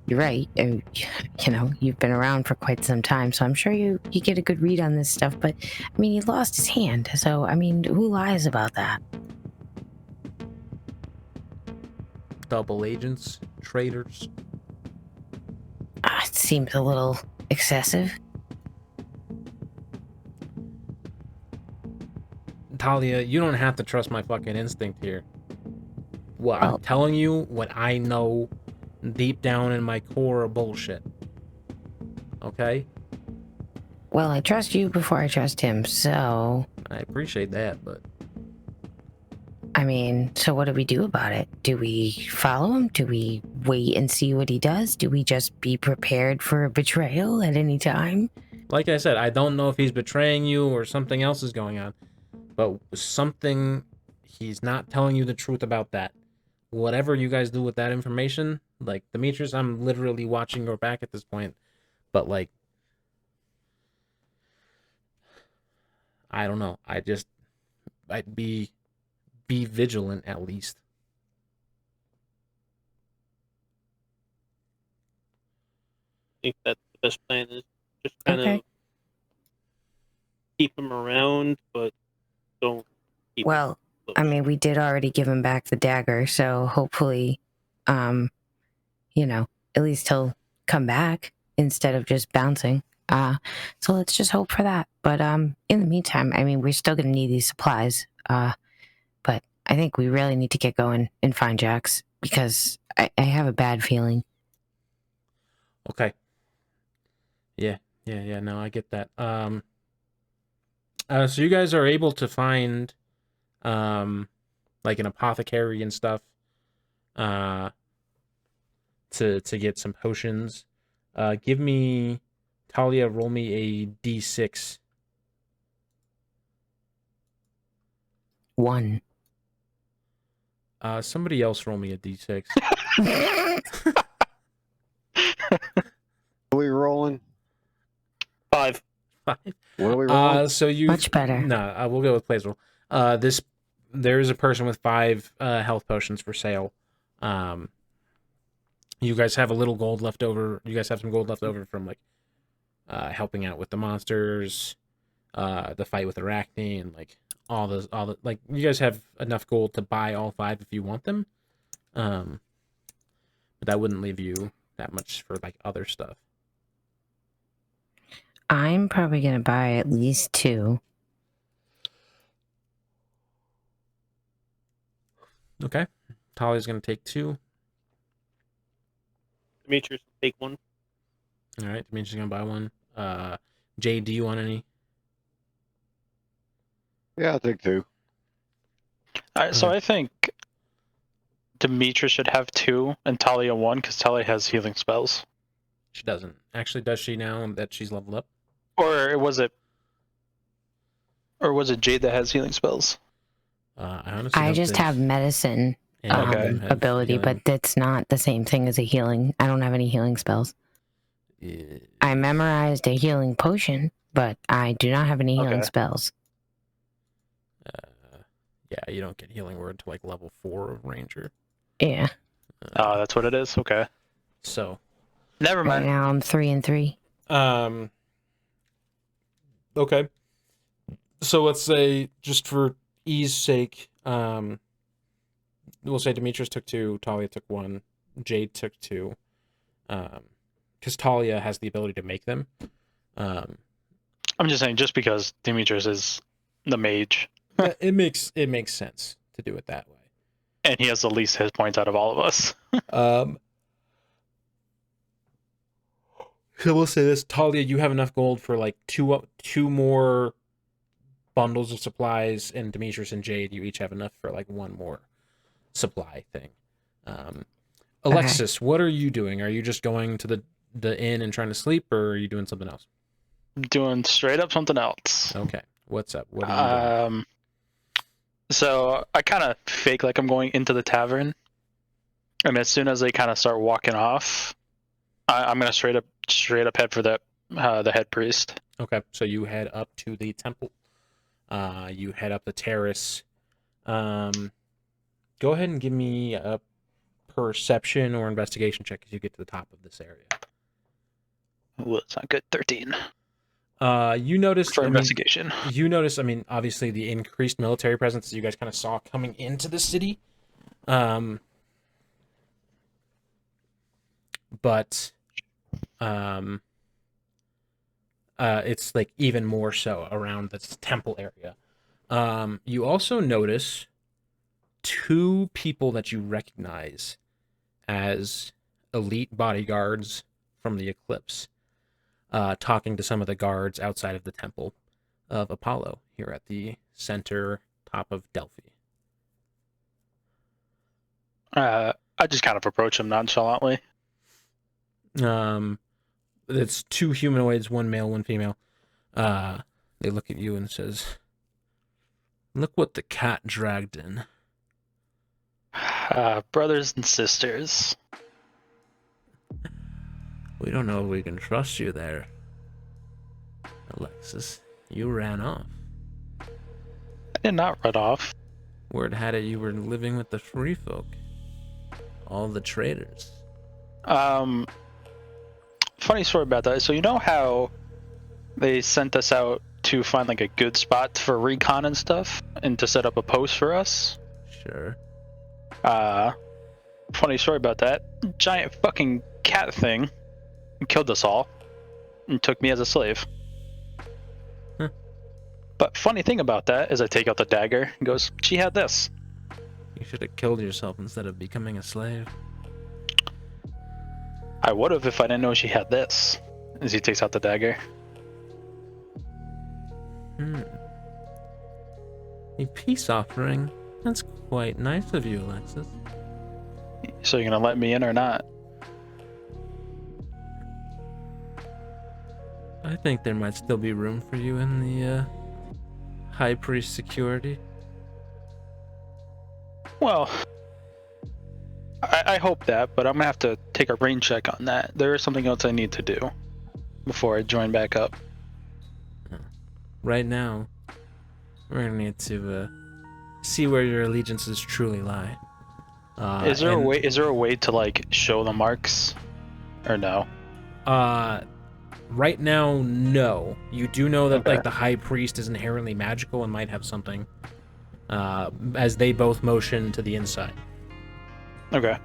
you're right. You know, you've been around for quite some time, so I'm sure you get a good read on this stuff. But, I mean, he lost his hand, so, I mean, who lies about that? Double agents, traitors. It seems a little excessive. Talia, you don't have to trust my fucking instinct here. What Well, I'm telling you, what I know deep down in my core of bullshit. Okay? well, I trust you before I trust him, so... I appreciate that, but I mean, so what do we do about it? Do we follow him? Do we wait and see what he does? Do we just be prepared for a betrayal at any time? like I said, I don't know if he's betraying you or something else is going on. But he's not telling you the truth about that. Whatever you guys do with that information, Like, Demetrius, I'm literally watching your back at this point. But, like, I don't know. I'd be vigilant at least. I think that the best plan is just kind Okay. of keep him around, but don't keep him Well, close. I mean, we did already give him back the dagger, so hopefully, you know, at least he'll come back instead of just bouncing. So let's just hope for that. But in the meantime, I mean, we're still gonna need these supplies. But I think we really need to get going and find Jax because I have a bad feeling. Okay. Yeah. No, I get that. So you guys are able to find, like an apothecary and stuff, to get some potions. Give me, Talia, roll me a d6. 1. Somebody else roll me a d6. Are we rolling? 5. 5. What are we rolling? So you Much better. No, we'll go with plays roll. There is a person with 5 health potions for sale. You guys have a little gold left over. You guys have some gold left over from like helping out with the monsters, the fight with Arachne, and like all the like. You guys have enough gold to buy all 5 if you want them. But that wouldn't leave you that much for like other stuff. I'm probably gonna buy at least 2. Okay, Talia's gonna take 2. Demetrius will take 1. All right, Demetrius gonna buy 1. Jay, do you want any? Yeah, I'll take 2. So Okay. I think Demetrius should have 2 and Talia 1 because Talia has healing spells. She doesn't. Actually, does she now that she's leveled up? Or was it Jade that has healing spells? I honestly I don't just think have medicine any of Okay. them have ability, healing. but that's not the same thing as a healing. I don't have any healing spells. I memorized a healing potion, but I do not have any healing Okay. spells. Yeah, you don't get healing word to like level 4 of Ranger. Yeah. Oh, that's what it is. Okay. So, Never Right mind. now I'm 3 and 3. okay. So let's say, just for ease sake, we'll say Demetrius took 2, Talia took 1, Jade took 2, because Talia has the ability to make them. I'm just saying, just because Demetrius is the mage It makes sense to do it that way. and he has the least hit points out of all of us. So we'll say this, Talia, you have enough gold for like two more bundles of supplies, and Demetrius and Jade, you each have enough for like 1 more supply thing. Alexis, what are you doing? Are you just going to the inn and trying to sleep, or are you doing something else? Doing straight up something else. Okay, what's up? What are you doing? So I kind of fake like I'm going into the tavern, and as soon as they kind of start walking off, I'm gonna straight up head for the head priest. Okay, so you head up to the temple. You head up the terrace. Go ahead and give me a perception or investigation check as you get to the top of this area. Ooh, it's not good. 13 You notice for investigation. I mean, obviously the increased military presence that you guys kind of saw coming into the city. But it's like even more so around this temple area. You also notice 2 people that you recognize as elite bodyguards from the Eclipse, talking to some of the guards outside of the Temple of Apollo here at the center top of Delphi. I just kind of approach him nonchalantly. It's 2 humanoids, 1 male, 1 female. They look at you and says, "Look what the cat dragged in." Brothers and sisters. We don't know if we can trust you there, Alexis. You ran off. I did not run off. Word had it you were living with the free folk. All the traitors. Funny story about that. So you know how they sent us out to find like a good spot for recon and stuff, and to set up a post for us? Sure. Funny story about that. Giant fucking cat thing killed us all and took me as a slave. Huh. But funny thing about that is I take out the dagger and goes, she had this. You should have killed yourself instead of becoming a slave. I would have if I didn't know she had this. As he takes out the dagger. A peace offering? That's quite nice of you, Alexis. So you're gonna let me in or not? I think there might still be room for you in the High Priest security. Well, I hope that, but I'm gonna have to take a rain check on that. There is something else I need to do before I join back up. Right now, we're gonna need to see where your allegiances truly lie. Is there a way? Is there a way to like show the marks, or no? Right now, no. You do know that Okay. like the High Priest is inherently magical and might have something. As they both motion to the inside. Okay.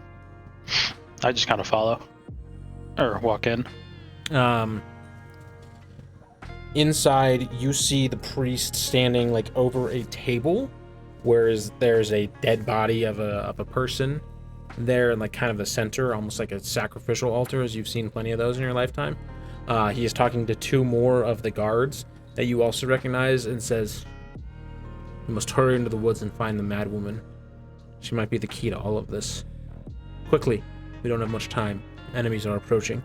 I just kind of follow, or walk in. Inside, you see the priest standing like over a table, whereas there's a dead body of a person there in like kind of the center, almost like a sacrificial altar, as you've seen plenty of those in your lifetime. He is talking to two more of the guards that you also recognize and says, "We must hurry into the woods and find the mad woman. She might be the key to all of this. Quickly, we don't have much time. Enemies are approaching."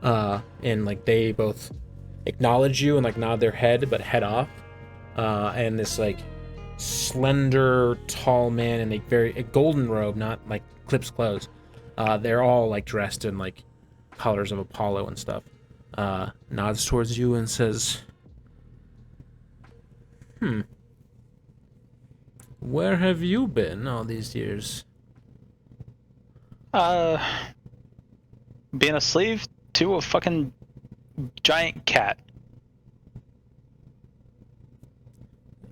And like they both acknowledge you and like nod their head, but head off. And this like slender, tall man in a golden robe, not like clips clothes. They're all like dressed in like colors of Apollo and stuff. Nods towards you and says, "Where have you been all these years?" Being a slave to a fucking giant cat.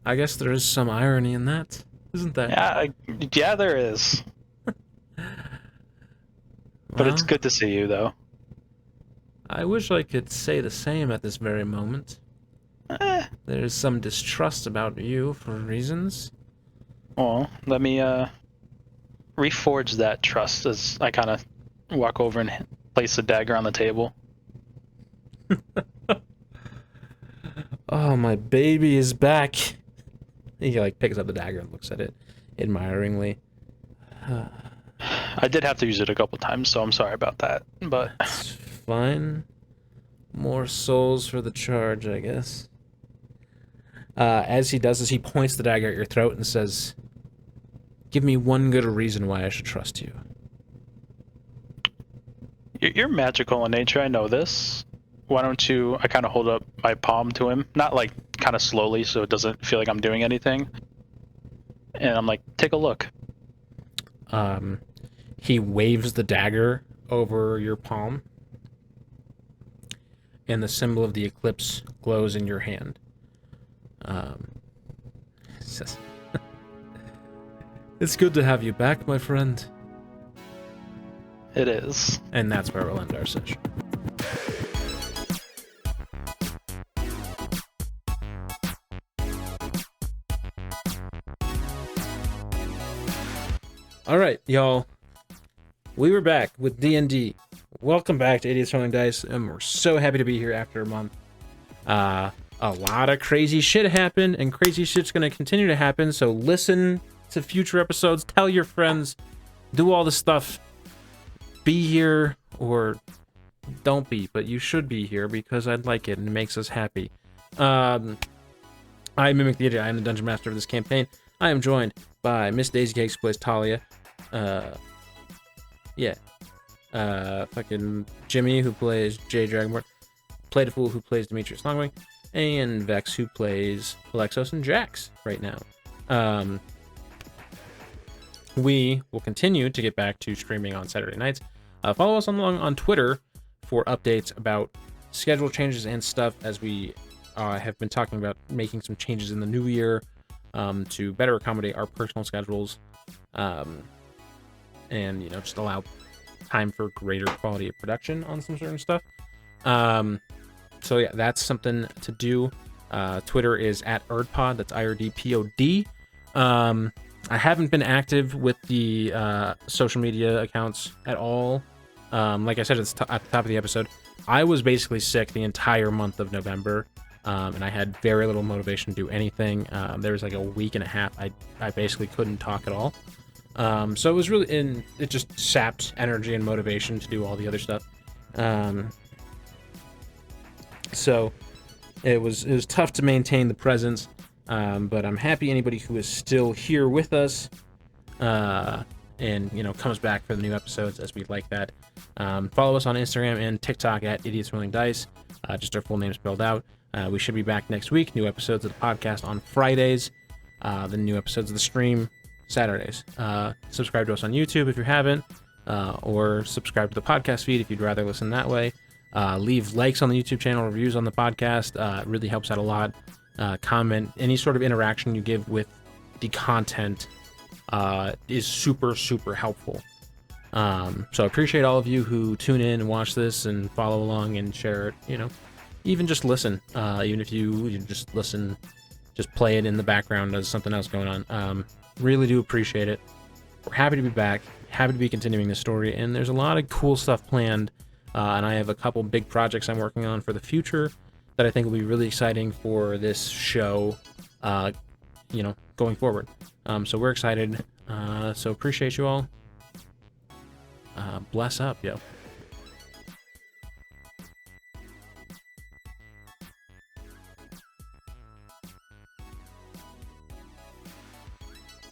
I guess there is some irony in that, isn't there? Yeah, there is. But it's Well, good to see you, though. I wish I could say the same at this very moment. There's some distrust about you for reasons. Well, let me reforge that trust as I kind of walk over and place the dagger on the table. Oh, my baby is back. He like picks up the dagger and looks at it admiringly. I did have to use it a couple times, so I'm sorry about that. But It's fine. More souls for the charge, I guess. As he does this, he points the dagger at your throat and says, "Give me one good reason why I should trust you." you're magical in nature, I know this. Why don't you... I kind of hold up my palm to him. Not like kind of slowly, so it doesn't feel like I'm doing anything. And I'm like, take a look. He waves the dagger over your palm, and the symbol of the eclipse glows in your hand. Says, "It's good to have you back, my friend." It is. And that's where we'll end our session. All right, y'all. We were back with D&D. Welcome back to Idiots Rolling Dice, and we're so happy to be here after a month. A lot of crazy shit happened, and crazy shit's going to continue to happen, so listen to future episodes, tell your friends, do all the stuff. Be here, or don't be, but you should be here, because I'd like it, and it makes us happy. I Mimic the Idiot. I am the Dungeon Master of this campaign. I am joined by Miss Daisy Cakes, who plays Talia. fucking Jimmy, who plays Jay Dragonborn, Playful, who plays Demetrius Longwing, and Vex, who plays Alexos and Jax right now. We will continue to get back to streaming on Saturday nights. Follow us along on Twitter for updates about schedule changes and stuff, as we have been talking about making some changes in the new year to better accommodate our personal schedules, and just allow time for greater quality of production on some certain stuff. So yeah, that's something to do. Twitter is at erdpod. That's IRDPOD. I haven't been active with the social media accounts at all. Like I said at the top of the episode, I was basically sick the entire month of November, and I had very little motivation to do anything. There was like a week and a half I basically couldn't talk at all. So it was really it just sapped energy and motivation to do all the other stuff. So it was tough to maintain the presence, but I'm happy anybody who is still here with us, and comes back for the new episodes, as we like that. Follow us on Instagram and TikTok at Idiots Rolling Dice, just our full name spelled out. We should be back next week. New episodes of the podcast on Fridays, the new episodes of the stream Saturdays. Subscribe to us on YouTube if you haven't, or subscribe to the podcast feed if you'd rather listen that way. Leave likes on the YouTube channel, reviews on the podcast. It really helps out a lot. Comment. Any sort of interaction you give with the content is super, super helpful. So I appreciate all of you who tune in and watch this and follow along and share it. Even just listen. Even if you just listen, just play it in the background as something else going on. Really do appreciate it. We're happy to be back. Happy to be continuing this story. And there's a lot of cool stuff planned. And I have a couple big projects I'm working on for the future that I think will be really exciting for this show, going forward. So we're excited. So appreciate you all. Bless up, yo.